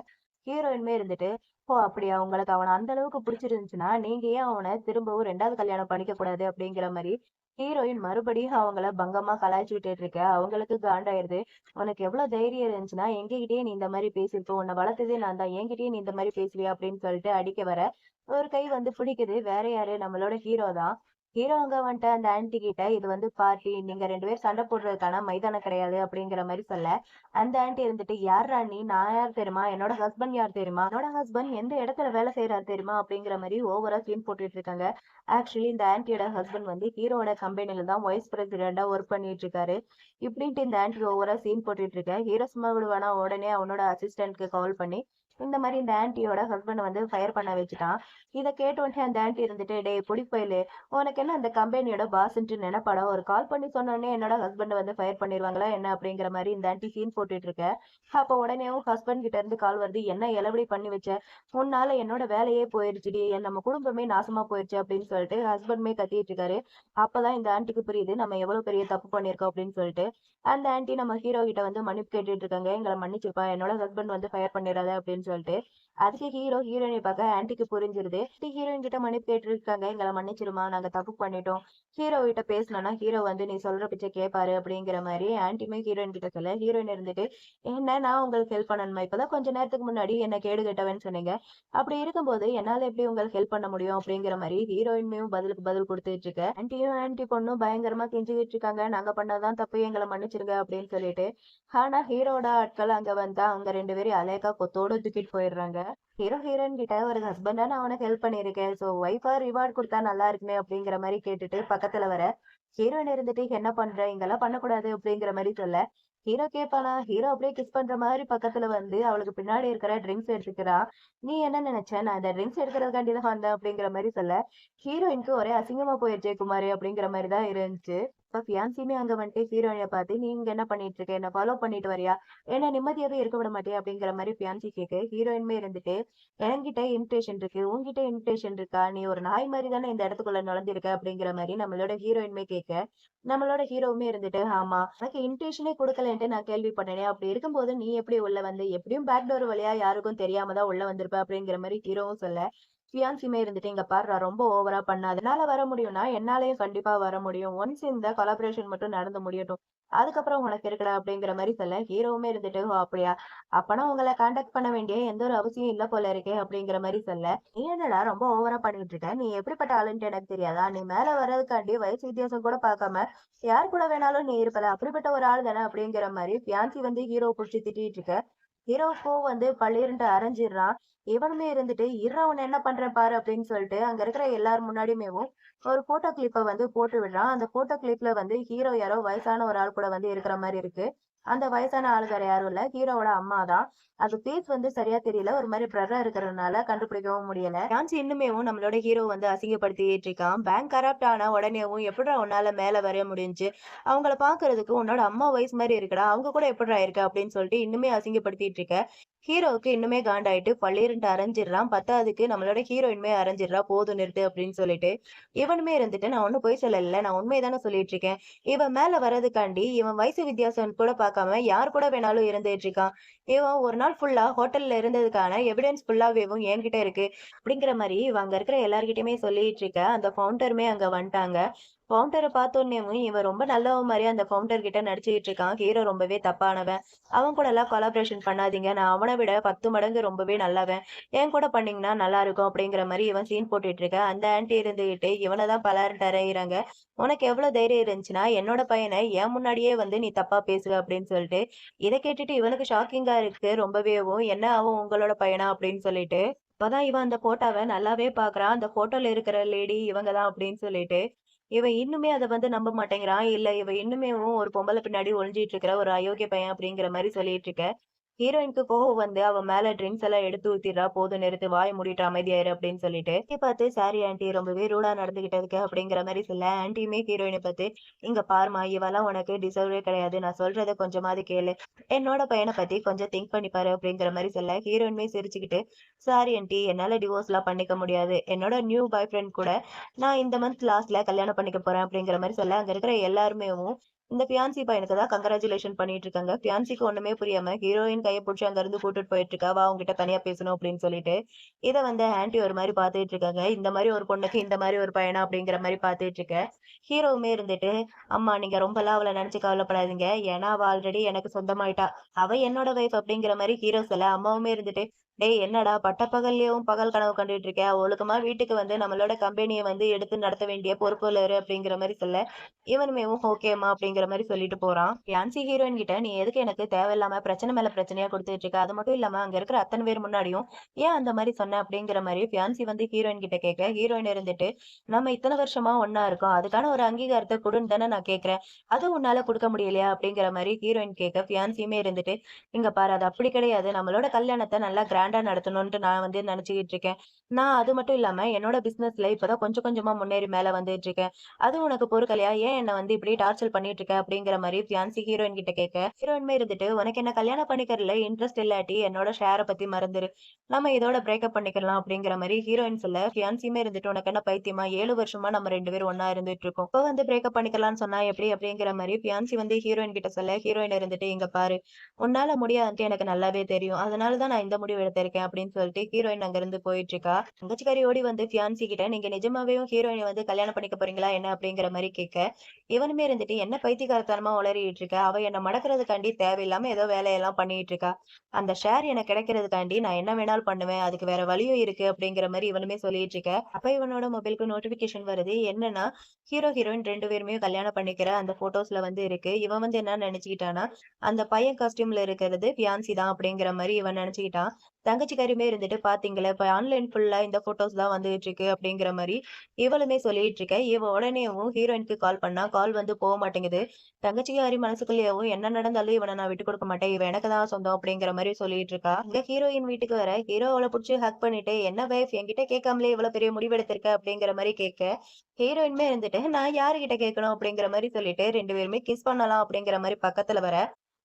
ஹீரோயினுமே இருந்துட்டு, ஓ! அப்படியா உங்களுக்கு அவன அந்த அளவுக்கு பிடிச்சிருந்துச்சுன்னா, நீங்க ஏன் அவன திரும்பவும் 2வது கல்யாணம் பண்ணிக்க கூடாது? அப்படிங்கிற மாரி ஹீரோயின் மறுபடியும் அவங்கள பங்கமா கலாய்ச்சு விட்டுட்டு இருக்க. அவங்களுக்கு காண்டாயிருது. உனக்கு எவ்வளவு தைரியம் இருந்துச்சுன்னா, எங்ககிட்டயே நீ இந்த மாரி பேசியிருக்க. உன்ன வளர்த்ததே நான் தான். என்கிட்டயே நீ இந்த மாரி பேசுவியா? அப்படின்னு சொல்லிட்டு அடிக்க வர, ஒரு கை வந்து பிடிக்குது. வேற யாரு? நம்மளோட ஹீரோ தான். ஹீரோ அங்க வந்துட்டு அந்த ஆன்டி கிட்ட, இது வந்து பார்ட்டி. நீங்க 2 பேரும் சண்டை போடுறதுக்கான மைதானம் கிடையாது அப்படிங்கிற மாரி சொல்ல, அந்த ஆன்டி இருந்துட்டு, "யார்றா நீ? நான் யார் தெரியுமா? என்னோட ஹஸ்பண்ட் யார் தெரியுமா? என்னோட ஹஸ்பண்ட் எந்த இடத்துல வேலை செய்றாரு தெரியுமா?" அப்படிங்கிற மாரி ஓவரா சீன் போட்டுட்டு இருக்காங்க. ஆக்சுவலி இந்த ஆன்டியோட ஹஸ்பண்ட் வந்து ஹீரோவோட கம்பெனில தான் வைஸ் பிரசிடென்ட்டா ஒர்க் பண்ணிட்டு இருக்காரு. இப்படின்ட்டு இந்த ஆன்டி ஓவரா சீன் போட்டுட்டு இருக்க. ஹீரோ சும்மா விடுவானா? உடனே அவனோட அசிஸ்டன்ட்க்கு கால் பண்ணி, இந்த மாரி இந்த ஆன்டியோட ஹஸ்பண்ட வந்து ஃபயர் பண்ண வச்சுட்டான். இத கேட்ட உடனே அந்த ஆன்டி இருந்துட்டு, "டேய் பொடி பயலே! உனக்கு என்ன அந்த கம்பெனியோட பாஸ்ன்ட்டு நெனப்பாடா? ஒரு கால் பண்ணி சொன்னோனே என்னோட ஹஸ்பண்ட வந்து ஃபயர் பண்ணிருவாங்களா என்ன?" அப்படிங்கிற மாரி இந்த ஆன்டி சீன் போட்டுட்டு இருக்க. அப்ப உடனேவும் ஹஸ்பண்ட் கிட்ட இருந்து கால் வருது. "என்ன எலபடி பண்ணி வச்ச? உன்னால என்னோட வேலையே போயிருச்சுடி. நம்ம குடும்பமே நாசமா போயிருச்சு." அப்படின்னு சொல்லிட்டு ஹஸ்பண்டுமே கத்திட்டு இருக்காரு. அப்பதான் இந்த ஆன்டிக்கு புரியுது. நம்ம எவ்வளவு பெரிய தப்பு பண்ணியிருக்கோம் அப்படின்னு சொல்லிட்டு. அந்த ஆன்டி நம்ம ஹீரோ கிட்ட வந்து மன்னிப்பு கேட்டுட்டு இருக்காங்க. "எங்கள மன்னிச்சுப்பா. என்னோட ஹஸ்பண்ட் வந்து ஃபயர் பண்ணிறாத" அப்படின்னு சொல்லிட்டு. அதுக்கு ஹீரோ ஹீரோயினை பார்க்க ஆன்டிக்கு புரிஞ்சிருது. ஹீரோயின் கிட்ட மன்னிப்பு கேட்டுருக்காங்க. "எங்கள மன்னிச்சிருமா. நாங்க தப்பு பண்ணிட்டோம்." ஹீரோ கிட்ட பேசணும்னா ஹீரோ வந்து "நீ சொல்ற பேச்ச கேட்பாரு" அப்படிங்கிற மாரி ஆன்டிமே ஹீரோயின் கிட்ட சொல்ல, ஹீரோயின் இருந்துட்டு, "என்ன நான் உங்களுக்கு ஹெல்ப் பண்ணணுமா? இப்பதான் கொஞ்ச நேரத்துக்கு முன்னாடி என்ன கேடு கெட்டவன்னு சொன்னீங்க. அப்படி இருக்கும்போது என்னால எப்படி உங்களுக்கு ஹெல்ப் பண்ண முடியும்?" அப்படிங்கிற மாரி ஹீரோயினுமே பதிலுக்கு பதில் குடுத்துட்டு இருக்க. ஆன்டியும் ஆன்டி பொண்ணும் பயங்கரமா கெஞ்சிக்கிட்டு இருக்காங்க. "நாங்க பண்ணதுதான் தப்பு. எங்கள மன்னிச்சிருங்க" அப்படின்னு சொல்லிட்டு. ஆனா ஹீரோவோட ஆட்கள் அங்க வந்தா அவங்க 2 பேரையும் அலேக்கா கொத்தோட தூக்கிட்டு போயிடுறாங்க. ஹீரோ ஹீரோயின் கிட்ட ஒரு ஹஸ்பண்டா நான் அவனுக்கு ஹெல்ப் பண்ணியிருக்கேன். சோ ஒய்ஃபா ரிவார்ட் குடுத்தா நல்லா இருக்குமே அப்படிங்கிற மாரி கேட்டுட்டு பக்கத்துல வர, ஹீரோயின் இருந்துட்டு என்ன பண்ற? இங்கெல்லாம் பண்ணக்கூடாது அப்படிங்கிற மாரி சொல்ல, ஹீரோ கேட்பானா? ஹீரோ அப்படியே கிஸ் பண்ற மாரி பக்கத்துல வந்து அவளுக்கு பின்னாடி இருக்கிற ட்ரிங்க்ஸ் எடுத்துக்கிறான். "நீ என்ன நினைச்ச? நான் இந்த ட்ரிங்க்ஸ் எடுக்கிறதுக்காண்டி தான் வந்தேன்" அப்படிங்கிற மாரி சொல்ல, ஹீரோயினுக்கு ஒரே அசிங்கமா போயிருச்சே குமாரு அப்படிங்கிற மாரி தான் இருந்துச்சு. இப்ப ஃபியான்சியுமே அங்க வந்துட்டு ஹீரோயின பார்த்து, "நீ இங்க என்ன பண்ணிட்டு இருக்க? என்ன ஃபாலோ பண்ணிட்டு வரியா? என்ன நிம்மதியாவே இருக்க விட மாட்டியா?" அப்படிங்கிற மாரி ஃபியான்சி கேட்க, ஹீரோயினுமே இருந்துட்டு, "என்கிட்ட இன்விடேஷன் இருக்கு. உன்கிட்ட இன்விடேஷன் இருக்கா? நீ ஒரு நாய் மாரி தானே இந்த இடத்துக்குள்ள நுழைஞ்சிருக்க" அப்படிங்கிற மாரி நம்மளோட ஹீரோயினுமே கேட்க, நம்மளோட ஹீரோவுமே இருந்துட்டு, "ஆமா. எனக்கு இன்விடேஷனே குடுக்கலன்ட்டு நான் கேள்விப்பட்டேனே. அப்படி இருக்கும்போது நீ எப்படி உள்ள வந்த? எப்படியும் பேக் டோர் வழியா யாருக்கும் தெரியாம தான் உள்ள வந்திருப்ப" அப்படிங்கிற மாரி ஹீரோவும் சொல்ல, ஃபியான்சியுமே இருந்துட்டு, "இங்க பார்றா ரொம்ப ஓவரா பண்ணாத. என்னால வர முடியும்னா, என்னாலயும் கண்டிப்பா வர முடியும். ஒன்ஸ் இந்த கொலாபரேஷன் மட்டும் நடந்து முடியட்டும். அதுக்கப்புறம் உனக்கு இருக்குடா" அப்படிங்கிற மாரி சொல்ல, ஹீரோவுமே இருந்துட்டு, "ஓ! அப்படியா? அப்பனா உங்கள கான்டாக்ட் பண்ண வேண்டிய எந்த ஒரு அவசியம் இல்ல போல இருக்கே" அப்படிங்கிற மாரி சொல்ல, "நீ என்னடா ரொம்ப ஓவரா பண்ணிட்டு இருக்க? நீ எப்படிப்பட்ட ஆளுன்ட்டு எனக்கு தெரியாதா? நீ மேல வர்றதுக்காண்டி வயசு வித்தியாசம் கூட பார்க்காம, யார் கூட வேணாலும் நீ இருப்பல. அப்படிப்பட்ட ஒரு ஆள் தானே" அப்படிங்கிற மாரி ஃபியான்சி வந்து ஹீரோவ புடிச்சு திட்டிட்டு இருக்க. ஹீரோவுக்கும் வந்து பளீர்ன்ட்டு அரைஞ்சிடுறான். இவனுமே இருந்துட்டு, "இருடா உன்ன என்ன பண்றேன் பாரு" அப்படின்னு சொல்லிட்டு, அங்க இருக்கிற எல்லார் முன்னாடியுமேவும் ஒரு ஃபோட்டோ கிளிப்ப வந்து போட்டு விடுறான். அந்த ஃபோட்டோ கிளிப்ல வந்து ஹீரோ யாரோ வயசான ஒரு ஆள் கூட வந்து இருக்கிற மாரி இருக்கு. அந்த வயசான ஆளு வேற யாரும் இல்ல. ஹீரோவோட அம்மா தான். அது ஃபேஸ் வந்து சரியா தெரியல. ஒரு மாரி பிளர்ரா இருக்கிறதுனால கண்டுபிடிக்கவும் முடியல. யான்சி இன்னுமேவும் நம்மளோட ஹீரோ வந்து அசிங்கப்படுத்திட்டு இருக்கான். பேங்க் கரப்ட் ஆன உடனேவும் எப்புட்றா உன்னால மேல வர முடிஞ்சுச்சு? அவங்கள பார்க்கறதுக்கு உன்னோட அம்மா வயசு மாரி இருக்குடா. அவங்க கூட எப்புட்றா இருக்க? அப்படின்னு சொல்லிட்டு இன்னுமே அசிங்கப்படுத்திட்டு இருக்க. ஹீரோவுக்கு இன்னுமே காண்டாயிட்டு பளீருன்ட்டு அரைஞ்சிடுறான். பத்தாததுக்கு நம்மளோட ஹீரோயினுமே அரைஞ்சிடுறா. "போதும் நிறுத்து" அப்படின்னு சொல்லிட்டு. இவனுமே இருந்துட்டு, "நான் ஒண்ணும் பொய் சொல்லல. நான் உண்மைய தானே சொல்லிட்டு இருக்கேன். இவன் மேல வர்றதுக்காண்டி இவன் வயசு வித்தியாசம் கூட பார்க்காம யார் கூட வேணாலும் இருந்துட்டு இருக்கான். இவன் ஒரு நாள் ஃபுல்லா ஹோட்டல்ல இருந்ததுக்கான எவிடன்ஸ் ஃபுல்லாவேவும் என்கிட்ட இருக்கு." அப்படிங்கிற மாரி இவ அங்க இருக்கிற எல்லார்கிட்டயுமே சொல்லிட்டு இருக்க. அந்த ஃபவுண்டருமே அங்க வந்துட்டாங்க. ஃபவுண்டர பார்த்தோன்னேவும் இவன் ரொம்ப நல்லவன் மாரி அந்த ஃபவுண்டர் கிட்ட நடிச்சுக்கிட்டு இருக்கான். ஹீரோ ரொம்பவே தப்பானவன். அவன் கூடலாம் கொலாபரேஷன் பண்ணாதீங்க. நான் அவன விட 10 மடங்கு ரொம்பவே நல்லவன். என் கூட பண்ணீங்கன்னா நல்லாருக்கும் அப்படிங்கிற மாரி இவன் சீன் போட்டுட்டு இருக்க. அந்த ஆன்டி இருந்துகிட்டு இவன தான் பலார்ன்ட்டு அரையுறாங்க. "உனக்கு எவ்வளோ தைரியம் இருந்துச்சுன்னா, என்னோட பையன என் முன்னாடியே வந்து நீ தப்பா பேசுவ" அப்படின்னு சொல்லிட்டு. இத கேட்டுட்டு இவனுக்கு ஷாக்கிங்கா இருக்கு ரொம்பவேவும். "என்ன அவன் உங்களோட பையனா?" அப்படின்னு சொல்லிட்டு. அப்பதான் இவன் அந்த ஃபோட்டோவ நல்லாவே பார்க்குறான். அந்த ஃபோட்டோல இருக்கிற லேடி இவங்க தான் அப்படின்னு சொல்லிட்டு. இவன் இன்னுமே அத வந்து நம்ப மாட்டேங்கிறான். இல்ல இவன் இன்னுமேவும் ஒரு பொம்பள பின்னாடி ஒளிஞ்சிட்டு இருக்கிற ஒரு அயோக்கிய பையன் அப்படிங்கிற மாரி சொல்லிட்டு இருக்க. ஹீரோயினுக்கு கோவம் வந்து அவ மேல ட்ரிங்க்ஸ் எல்லாம் எடுத்து ஊத்திடுறா. "போதும் நிறுத்து. வாய மூடிட்டு அமைதியாயிரு" அப்படின்னு சொல்லிட்டு. இத பார்த்து "சாரி ஆன்டி ரொம்பவே ரூடா நடந்துகிட்டதுக்கு" அப்படிங்கிற மாரி சொல்ல, ஆன்டியுமே ஹீரோயின பார்த்து, "இங்க பாரும்மா இவலாம் உனக்கு டிசர்வே கிடையாது. நான் சொல்றத கொஞ்சமாவது கேளு. என்னோட பையன பத்தி கொஞ்சம் திங்க் பண்ணி பாரு" அப்படிங்கிற மாரி சொல்ல, ஹீரோயினுமே சிரிச்சுக்கிட்டு, "சாரி ஆன்டி என்னால டிவோர்ஸ்லாம் பண்ணிக்க முடியாது. என்னோட நியூ பாய் ஃப்ரெண்ட் கூட நான் இந்த மந்த் லாஸ்ட்ல கல்யாணம் பண்ணிக்க போறேன்" அப்படிங்கிற மாரி சொல்ல, அங்க இருக்கிற எல்லாருமேவும் இந்த ஃபியான்சி பையனுக்கு தான் கங்கிராச்சுலேஷன் பண்ணிட்டு இருக்காங்க. ஃபியான்சிக்கு ஒண்ணுமே புரியாம ஹீரோயின் கைய புடிச்சு அங்க இருந்து கூட்டிட்டு போயிட்டு இருக்கா. "வா உன்கிட்ட தனியா பேசணும்" அப்படின்னு சொல்லிட்டு. இத வந்து ஆன்டி ஒரு மாரி பார்த்துட்டு இருக்காங்க. இந்த மாரி ஒரு பொண்ணுக்கு இந்த மாரி ஒரு பையனா அப்படிங்கிற மாரி பார்த்துட்டு இருக்க. ஹீரோவுமே இருந்துட்டு, "அம்மா நீங்க ரொம்பலாம் அவள நெனச்சு கவலைப்படாதீங்க. ஏன்னா அவ ஆல்ரெடி எனக்கு சொந்தமாயிட்டா. அவ என்னோட வைஃப்" அப்படிங்கிற மாரி ஹீரோ சொல்ல, அம்மாவுமே இருந்துட்டு, "டேய் என்னடா பட்டப்பகல்லேயும் பகல் கனவு கண்டுட்டு இருக்க? ஒழுக்கமா வீட்டுக்கு வந்து நம்மளோட கம்பெனிய வந்து எடுத்து நடத்த வேண்டிய பொறுப்புல இரு" அப்படிங்கிற மாரி சொல்ல, இவனுமேவும் ஓகேம்மா அப்படிங்கிற மாரி சொல்லிட்டு போறான். யான்சி ஹீரோயின் கிட்ட, "நீ எதுக்கு எனக்கு தேவையில்லாம பிரச்சனை மேல பிரச்சனையா குடுத்துட்டு இருக்க? அது மட்டும் இல்லாம அங்க இருக்கிற அத்தன பேர் முன்னாடியும் ஏன் அந்த மாரி சொன்ன?" அப்படிங்கிற மாரி ஃபியான்சி வந்து ஹீரோயின் கிட்ட கேட்க, ஹீரோயின் இருந்துட்டு, "நம்ம இத்தன வருஷமா ஒண்ணா இருக்கோம். அதுக்கான ஒரு அங்கீகாரத்த குடுன்னு தானே நான் கேட்கிறேன். அதுவும் உன்னால குடுக்க முடியலையா?" அப்படிங்கிற மாரி ஹீரோயின் கேட்க, ஃபியான்சியுமே இருந்துட்டு, "இங்க பாரு அது அப்படி கிடையாது. நம்மளோட கல்யாணத்த நல்லா கிராண்டா நடத்தணும்ன்ட்டு நான் வந்து நெனச்சுக்கிட்டு இருக்கேன். நான் அது மட்டும் இல்லாம என்னோட பிசினஸ்ல இப்பதான் கொஞ்சம் கொஞ்சமா முன்னேறி மேல வந்துட்டு இருக்கேன். அது உனக்கு பொறுக்கலையா? ஏன் என்ன வந்து இப்படி டார்ச்சர் பண்ணிட்டு இருக்க?" அப்படிங்கிற மாரி ஃபியான்சி ஹீரோயின் கிட்ட கேட்க, ஹீரோயினுமே இருந்துட்டு, "உனக்கு என்ன கல்யாணம் பண்ணிக்கிறதுல இன்ட்ரெஸ்ட் இல்லாட்டி என்னோட ஷேர பத்தி மறந்துரு. நம்ம இதோட பிரேக்கப் பண்ணிக்கலாம்" அப்படிங்கிற மாரி ஹீரோயின் சொல்ல, ஃபியான்சியுமே இருந்துட்டு, "உனக்கு என்ன பைத்தியமா? 7 வருஷமா நம்ம 2 பேரும் ஒண்ணா இருந்துட்டு இருக்கோம். இப்ப வந்து பிரேக்கப் பண்ணிக்கலாம்னு சொன்னா எப்படி?" அப்படிங்கிற மாரி ஃபியான்சி வந்து ஹீரோயின் கிட்ட சொல்ல, ஹீரோயின் இருந்துட்டு, "இங்க பாரு, உன்னால முடியாதுன்ட்டு எனக்கு நல்லாவே தெரியும். அதனால தான் நான் இந்த முடிவு எடுத்திருக்கேன்" அப்படின்னு சொல்லிட்டு ஹீரோயின் அங்கிருந்து போயிட்டு இருக்கா. தங்கச்சிக்காரி ஓடி வந்து ஃபியான்சி கிட்ட, "நீங்க நிஜமாவே ஹீரோயின வந்து கல்யாணம் பண்ணிக்க போறீங்களா என்ன?" அப்படிங்கிற மாரி கேட்க, இவனுமே இருந்துட்டு, "என்ன பைத்தியக்காரத்தனமா உளறிட்டு இருக்க? அவ என்ன மடக்குறதுக்காண்டி தேவையில்லாம ஏதோ வேலையெல்லாம் பண்ணிட்டு இருக்கா. அந்த ஷேர் எனக்கு கிடைக்கிறதுக்காண்டி நான் என்ன வேணாலும் பண்ணுவேன். அதுக்கு வேற வழியும் இருக்கு" அப்படிங்கிற மாரி இவனுமே சொல்லிட்டு இருக்க. அப்ப இவனோட மொபைலுக்கு நோட்டிஃபிகேஷன் வருது. என்னன்னா, ஹீரோ, ஹீரோயின் 2 பேருமே கல்யாணம் பண்ணிக்கிற அந்த ஃபோட்டோஸ்ல வந்து இருக்கு. இவன் வந்து என்ன நெனச்சுக்கிட்டான்னா, அந்த பையன் காஸ்டியூம்ல இருக்கிறது ஃபியான்சி தான் அப்படிங்கிற மாரி இவன் நெனச்சுக்கிட்டான். தங்கச்சிக்காரியுமே இருந்துட்டு, "பாத்தீங்களா இப்ப ஆன்லைன் ஃபுல்லா இந்த ஃபோட்டோஸ் தான் வந்துகிட்டு இருக்கு" அப்படிங்கிற மாரி இவளுமே சொல்லிட்டு இருக்க. இவ உடனேவும் ஹீரோயினுக்கு கால் பண்ணா, கால் வந்து போ மாட்டேங்குது. தங்கச்சிக்காரி மனசுக்குள்ளேயவும் என்ன நடந்தாலும் இவன நான் விட்டுக் குடுக்க மாட்டேன். இவன் எனக்கு தான் சொந்தம் அப்படிங்கிற மாரி சொல்லிட்டு இருக்கா. இங்க ஹீரோயின் வீட்டுக்கு வர, ஹீரோ அவள புடிச்சு ஹக் பண்ணிட்டு, "என்ன வைஃப் என்கிட்ட கேட்காமலே இவ்வளவு பெரிய முடிவு எடுத்திருக்க" அப்படிங்கிற மாரி கேட்க, ஹீரோயினுமே இருந்துட்டு, "நான் யாருகிட்ட கேட்கணும்?" அப்படிங்கிற மாரி சொல்லிட்டு 2 பேருமே கிஸ் பண்ணலாம் அப்படிங்கிற மாரி பக்கத்துல வர,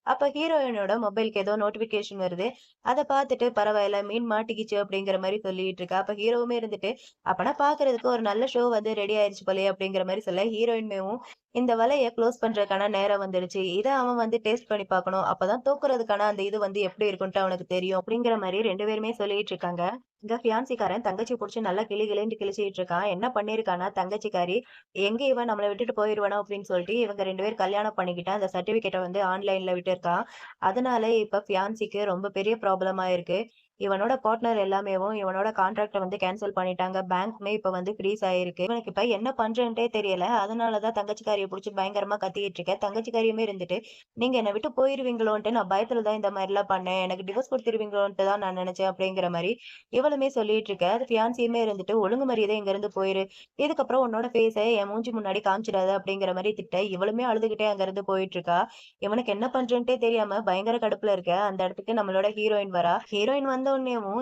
அப்ப ஹீரோயினோட மொபைலுக்கு ஏதோ நோட்டிஃபிகேஷன் வருது. அத பாத்துட்டு, "பரவாயில்ல மீன் மாட்டிக்கிச்சு" அப்படிங்கிற மாரி சொல்லிட்டு இருக்கா. அப்ப ஹீரோவுமே இருந்துட்டு, "அப்பனா பாக்குறதுக்கு ஒரு நல்ல ஷோ வந்து ரெடி ஆயிருச்சு போலயே" அப்படிங்கிற மாரி சொல்ல, ஹீரோயினுமேவும் இந்த வலைய க்ளோஸ் பண்றதுக்கான நேரம் வந்துடுச்சு. இத அவன் வந்து டேஸ்ட் பண்ணி பார்க்கணும். அப்பதான் தூக்குறதுக்கான அந்த இது வந்து எப்படி இருக்குன்ட்டு அவனுக்கு தெரியும். அப்படிங்கிற மாரி 2 பேருமே சொல்லிட்டு இருக்காங்க. இங்க ஃபியான்சிக்காரன் தங்கச்சிய புடிச்சு நல்லா கிளி கிளின்ட்டு கிழிச்சிட்டு இருக்கான். என்ன பண்ணியிருக்கான்னா, தங்கச்சிக்காரி எங்க இவன் நம்மள விட்டுட்டு போயிருவானோ அப்படின்னு சொல்லிட்டு இவங்க 2 பேரும் கல்யாணம் பண்ணிக்கிட்டு அந்த சர்டிபிகேட்ட வந்து ஆன்லைன்ல விட்டுருக்கான். அதனால இப்ப ஃபியான்சிக்கு ரொம்ப பெரிய ப்ராப்ளம் ஆயிருக்கு. இவனோட பார்ட்னர் எல்லாமேவும் இவனோட கான்ட்ராக்ட்ட வந்து கேன்சல் பண்ணிட்டாங்க. பேங்க்குமே இப்ப வந்து ஃப்ரீஸ் ஆயிருக்கு. இவனுக்கு இப்ப என்ன பண்றதுன்ட்டே தெரியல. அதனால தான் தங்கச்சிக்காரிய புடிச்சு பயங்கரமா கத்திக்கிட்டு இருக்கேன். தங்கச்சிக்காரியுமே இருந்துட்டு, "நீங்க என்ன விட்டு போயிருவீங்களோன்ட்டு நான் பயத்துல தான் இந்த மாரிலாம் பண்ணேன். எனக்கு டிவோர்ஸ் குடுத்துருவீங்களோன்ட்டு தான் நான் நெனச்சேன்." அப்படிங்கிற மாரி இவளுமே சொல்லிட்டு இருக்க. அது ஃபியான்சியுமே இருந்துட்டு, "ஒழுங்கு மரியாதையா இங்கருந்து போயிரு. இதுக்கப்புறம் உன்னோட ஃபேஸ என் மூஞ்சி முன்னாடி காமிச்சிடாத." அப்படிங்கிற மாரி திட்ட, இவளுமே அழுதுகிட்டே அங்கருந்து போயிட்டு இருக்கா. இவனுக்கு என்ன பண்றதுன்ட்டே தெரியாம பயங்கர கடுப்புல இருக்க. அந்த இடத்துக்கு நம்மளோட ஹீரோயின் வரா. ஹீரோயின் வந்தோன்னேவும்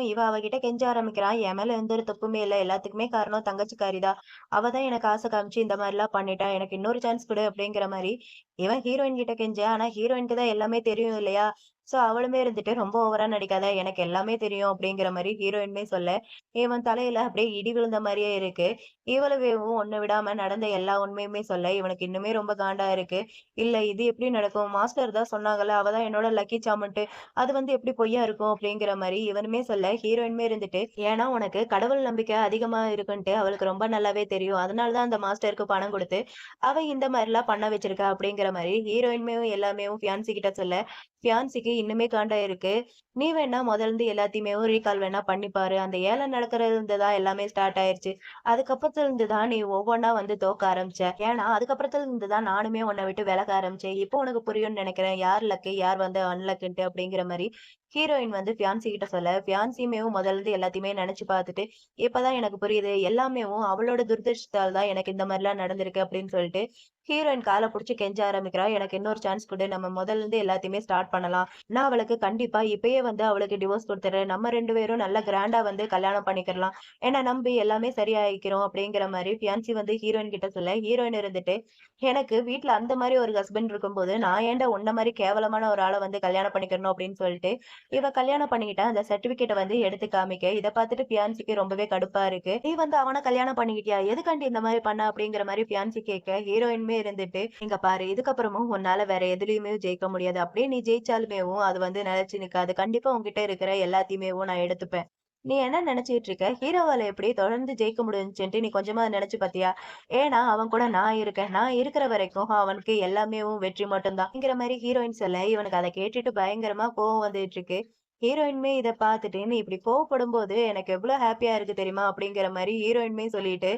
இவ அவகிட்ட கெஞ்ச ஆரம்பிக்கிறான். என் மேல எந்த ஒரு தப்புமே இல்ல. எல்லாத்துக்குமே காரணம் தங்கச்சிக்காரி தான். அவ தான் எனக்கு ஆசை காமிச்சு இந்த மாரிலாம் பண்ணிட்டா. எனக்கு இன்னொரு சான்ஸ் குடு அப்படிங்கிற மாரி இவன் ஹீரோயின் கிட்ட கெஞ்ச. ஆனா ஹீரோயினுக்கு தான் எல்லாமே தெரியும் இல்லையா? சோ அவளுமே இருந்துட்டு ரொம்ப ஓவரா நடிக்காத. எனக்கு எல்லாமே தெரியும் அப்படிங்கிற மாரி ஹீரோயினுமே சொல்ல, இவன் தலையில அப்படியே இடி விழுந்த மாரியே இருக்கு. இவளுவேவும் ஒண்ணு விடாம நடந்த எல்லா உண்மையுமே சொல்ல, இவனுக்கு இன்னுமே ரொம்ப காண்டா இருக்கு. இல்ல இது எப்படி நடக்கும்? மாஸ்டர் தான் சொன்னாங்கல்ல, அவ தான் என்னோட லக்கி சார்ம்ன்ட்டு. அது வந்து எப்படி பொய்யா இருக்கும்? அப்படிங்கிற மாரி இவனுமே சொல்ல, ஹீரோயினுமே இருந்துட்டு, ஏன்னா உனக்கு கடவுள் நம்பிக்கை அதிகமா இருக்குன்ட்டு அவளுக்கு ரொம்ப நல்லாவே தெரியும். அதனால தான் அந்த மாஸ்டருக்கு பணம் குடுத்து, அவ இந்த மாரிலாம் பண்ண வச்சிருக்கா அப்படிங்கிற மாரி ஹீரோயினுமே எல்லாமேவும் ஃபியான்சி கிட்ட சொல்ல, ஃபியான்சிக்கு இன்னுமே காண்டா இருக்கு. நீ வேணா முதல்ல இருந்து எல்லாத்தையுமே ரீகால் வேணா பண்ணி பாரு. அந்த ஏலம் நடக்கிறதுல இருந்து தான் எல்லாமே ஸ்டார்ட் ஆயிருச்சு. அதுக்கப்புறத்துல இருந்து தான் நீ ஒவ்வொன்னா வந்து தோக்க ஆரம்பிச்ச. ஏன்னா, அதுக்கப்புறத்துல இருந்து தான் நானுமே உன்ன விட்டு விலக ஆரம்பிச்சேன். இப்போ உனக்கு புரியும்னு நெனைக்கிறேன். யார் லக்கு, யார் வந்து அன்லக்குன்ட்டு அப்படிங்கிற மாரி ஹீரோயின் வந்து ஃபியான்சி கிட்ட சொல்ல, ஃபியான்சியுமேவும் முதல்ல இருந்து எல்லாத்தையுமே நெனச்சு பார்த்துட்டு, இப்பதான் எனக்கு புரியுது. எல்லாமேவும் அவளோட துரதிர்ஷ்டத்தால தான் எனக்கு இந்த மாரிலாம் நடந்திருக்கு அப்படின்னு சொல்லிட்டு, ஹீரோயின் கால புடிச்சு கெஞ்ச ஆரம்பிக்கிறா. எனக்கு இன்னொரு சான்ஸ் குடு. நம்ம முதல்ல இருந்து எல்லாத்தையுமே ஸ்டார்ட் பண்ணலாம். நான் அவளுக்கு கண்டிப்பா இப்பயே வந்து அவளுக்கு டிவோர்ஸ் குடுத்துர்றேன். நம்ம 2 பேரும் நல்லா கிராண்டா வந்து கல்யாணம் பண்ணிக்கிறலாம். என்ன நம்பி எல்லாமே சரியாயிக்கிறோம் அப்படிங்கிற மாரி ஃபியான்சி வந்து ஹீரோயின் கிட்ட சொல்ல, ஹீரோயின் இருந்துட்டு, எனக்கு வீட்ல அந்த மாரி ஒரு ஹஸ்பண்ட் இருக்கும்போது, நான் ஏன்டா உன்ன மாரி கேவலமான ஒரு ஆள வந்து கல்யாணம் பண்ணிக்கிறணும் அப்படின்னு சொல்லிட்டு, இவ கல்யாணம் பண்ணிக்கிட்டா அந்த சர்டிபிகேட்ட வந்து எடுத்து காமிக்க, இத பார்த்துட்டு ஃபியான்சிக்கு ரொம்பவே கடுப்பா இருக்கு. "நீ வந்து அவன கல்யாணம் பண்ணிக்கிட்டியா? எதுக்காண்டி இந்த மாரி பண்ண?" அப்படிங்கிற மாரி ஃபியான்சி கேட்க, ஹீரோயினுமே இருந்துட்டு, "இங்க பாரு இதுக்கப்புறமும் உன்னால வேற எதுலயுமே ஜெயிக்க முடியாது. அப்படியே நீ ஜெயிச்சாலுமேவும் அது வந்து நிலைச்சு நிக்காது. கண்டிப்பா உன்கிட்ட இருக்கிற எல்லாத்தையுமேவும் நான் எடுத்துப்பேன். நீ என்ன நினைச்சுட்டு இருக்க? ஹீரோவால எப்படி தொடர்ந்து ஜெயிக்க முடிஞ்சுன்ட்டு நீ கொஞ்சமாவது நினைச்சு பாத்தியா? ஏன்னா அவன் கூட நான் இருக்கேன். நான் இருக்கிற வரைக்கும் அவனுக்கு எல்லாமேவும் வெற்றி மட்டும் தான்ங்கிற மாரி ஹீரோயின் சொல்ல, இவனுக்கு அத கேட்டுட்டு பயங்கரமா கோவம் வந்துட்டு இருக்கு. ஹீரோயினுமே இத பார்த்துட்டு, "நீ இப்படி கோவப்படும்போது எனக்கு எவ்ளோ ஹேப்பியா இருக்கு தெரியுமா?" அப்படிங்கிற மாரி ஹீரோயினுமே சொல்லிட்டு,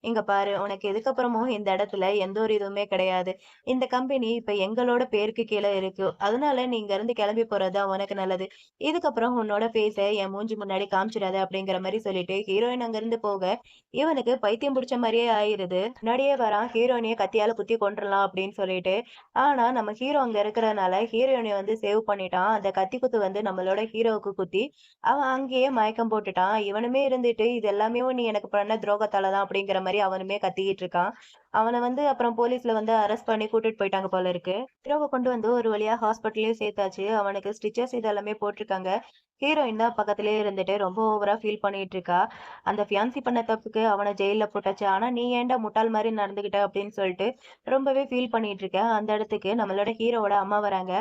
"இங்க பாரு உனக்கு இதுக்கப்புறமும் இந்த இடத்துல எந்த ஒரு இதுவுமே கிடையாது. இந்த கம்பெனி இப்ப எங்களோட பேருக்கு கீழ இருக்கு. அதனால நீ இங்க இருந்து கிளம்பி போறது தான் உனக்கு நல்லது. இதுக்கப்புறம் உன்னோட ஃபேஸ என் மூஞ்சி முன்னாடி காமிச்சிடாத." அப்படிங்கிற மாரி சொல்லிட்டு ஹீரோயின் அங்கிருந்து போக, இவனுக்கு பைத்தியம் பிடிச்ச மாரியே ஆயிருது. முன்னாடியே வரான் ஹீரோயினைய கத்தியால குத்தி கொன்றுலாம் அப்படின்னு சொல்லிட்டு. ஆனா நம்ம ஹீரோ அங்க இருக்கிறனால ஹீரோயினைய வந்து சேவ் பண்ணிட்டான். அந்த கத்தி குத்து வந்து நம்மளோட ஹீரோவுக்கு குத்தி, அவன் அங்கேயே மயக்கம் போட்டுட்டான். இவனுமே இருந்துட்டு, "இது எல்லாமே நீ எனக்கு பண்ண துரோகத்தால தான்." அப்படிங்கிற மாரி அவனுமே கத்திக்கிட்டு இருக்கான். அவன வந்து அப்புறம் போலீஸ்ல வந்து அரெஸ்ட் பண்ணி கூட்டிட்டு போயிட்டாங்க போல இருக்கு. ஹீரோவ கொண்டு வந்து ஒரு வழியா ஹாஸ்பிட்டல்லயும் சேர்த்தாச்சு. அவனுக்கு ஸ்டிச்சஸ் இதெல்லாமே போட்டிருக்காங்க. ஹீரோயின் தான் பக்கத்திலேயே இருந்துட்டு ரொம்ப ஓவரா ஃபீல் பண்ணிட்டு இருக்கா. அந்த ஃபியான்சி பண்ண தப்புக்கு அவன ஜெயில்ல போட்டாச்சு. ஆனா நீ ஏன்டா முட்டாள் மாரி நடந்துக்கிட்ட அப்படின்னு சொல்லிட்டு ரொம்பவே ஃபீல் பண்ணிட்டு இருக்க. அந்த இடத்துக்கு நம்மளோட ஹீரோவோட அம்மா வராங்க.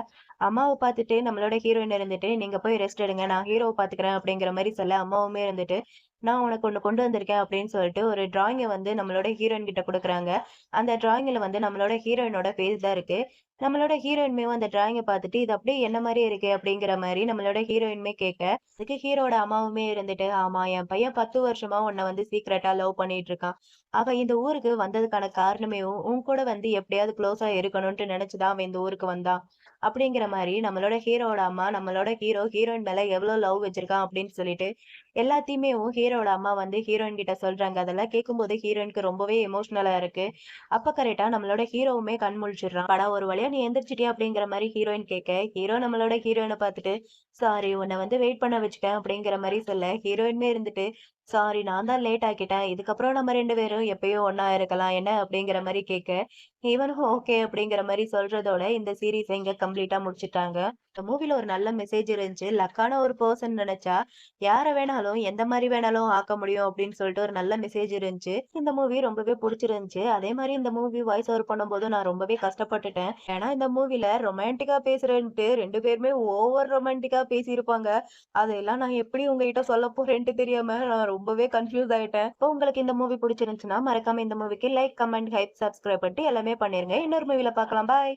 அம்மாவ பார்த்துட்டு நம்மளோட ஹீரோயின் இருந்துட்டு, "நீங்க போய் ரெஸ்ட் எடுங்க. நான் ஹீரோவ பார்த்துக்கிறேன்." அப்படிங்கிற மாரி சொல்ல, அம்மாவுமே இருந்துட்டு, "நான் உனக்கு ஒண்ணு கொண்டு வந்திருக்கேன்." அப்படின்னு சொல்லிட்டு ஒரு டிராயிங்க வந்து நம்மளோட ஹீரோயின் கிட்ட குடுக்குறாங்க. அந்த டிராயிங்ல வந்து நம்மளோட ஹீரோயினோட ஃபேஸ் தான் இருக்கு. நம்மளோட ஹீரோயினுமேவும் அந்த டிராயிங்க பார்த்துட்டு, "இது அப்படியே என்ன மாரியே இருக்கே." அப்படிங்கிற மாரி நம்மளோட ஹீரோயினுமே கேட்க, அதுக்கு ஹீரோவோட அம்மாவுமே இருந்துட்டு, "ஆமா, என் பையன் 10 வருஷமா உன்ன வந்து சீக்ரெட்டா லவ் பண்ணிட்டு இருக்கான். அவன் இந்த ஊருக்கு வந்ததுக்கான காரணமே உன் கூட வந்து எப்படியாவது க்ளோஸா இருக்கணும்ன்ட்டு நினைச்சு தான் அவன் இந்த ஊருக்கு வந்தான்." அப்படிங்கிற மாரி நம்மளோட ஹீரோவோட அம்மா, நம்மளோட ஹீரோ, ஹீரோயின் மேல எவ்வளோ லவ் வச்சிருக்கான் அப்படின்னு சொல்லிட்டு, எல்லாத்தையுமே ஹீரோவோட அம்மா வந்து ஹீரோயின் கிட்ட சொல்றாங்க. அதெல்லாம் கேட்கும்போது ஹீரோயினுக்கு ரொம்பவே எமோஷனலா இருக்கு. அப்ப கரெக்ட்டா நம்மளோட ஹீரோவுமே கண் முழிச்சுடுறான். "அடா ஒரு வழியா நீ எந்திரிச்சிட்டியா?" அப்படிங்கிற மாரி ஹீரோயின் கேட்க, ஹீரோ நம்மளோட ஹீரோயின பார்த்துட்டு, "சாரி உன்ன வந்து வெயிட் பண்ண வச்சுட்டேன்." அப்படிங்கிற மாரி சொல்ல, ஹீரோயினுமே இருந்துட்டு, "சாரி நான் தான் லேட் ஆக்கிட்டேன். இதுக்கப்புறம் நம்ம 2 பேரும் எப்பயும் ஒண்ணா இருக்கலாம் என்ன?" அப்படிங்கிற மாரி கேட்க, இவனும் ஓகே அப்படிங்கிற மாரி சொல்றதோட இந்த சீரிஸ இங்க கம்ப்ளீட்டா முடிச்சுட்டாங்க. இந்த மூவில ஒரு நல்ல மெசேஜ் இருந்துச்சு. லக்கான ஒரு பெர்சன் நெனச்சா, யார வேணாலும், எந்த மாரி வேணாலும் ஆக்க முடியும் அப்படின்னு சொல்லிட்டு ஒரு நல்ல மெசேஜ் இருந்துச்சு. இந்த மூவி ரொம்பவே புடிச்சிருந்துச்சு. அதே மாரி இந்த மூவி வாய்ஸ் ஓவர் பண்ணும்போது நான் ரொம்பவே கஷ்டப்பட்டுட்டேன். ஏன்னா இந்த மூவில ரொமான்டிக்கா பேசுறேன்ட்டு 2 பேருமே ஓவர் ரொமான்டிக்கா பேசியிருப்பாங்க. அதெல்லாம் நான் எப்படி உங்ககிட்ட சொல்ல போறேன்ட்டு தெரியாம நான் ரொம்பவே கன்ஃப்யூஸ் ஆயிட்டேன். இப்போ உங்களுக்கு இந்த மூவி புடிச்சிருந்துச்சுன்னா, மறக்காம இந்த மூவிக்கு லைக், கமெண்ட், ஹைப், சப்ஸ்கிரைப் பண்ணிட்டு எல்லாமே பண்ணிருங்க. இன்னொரு மூவில பார்க்கலாம். பாய்.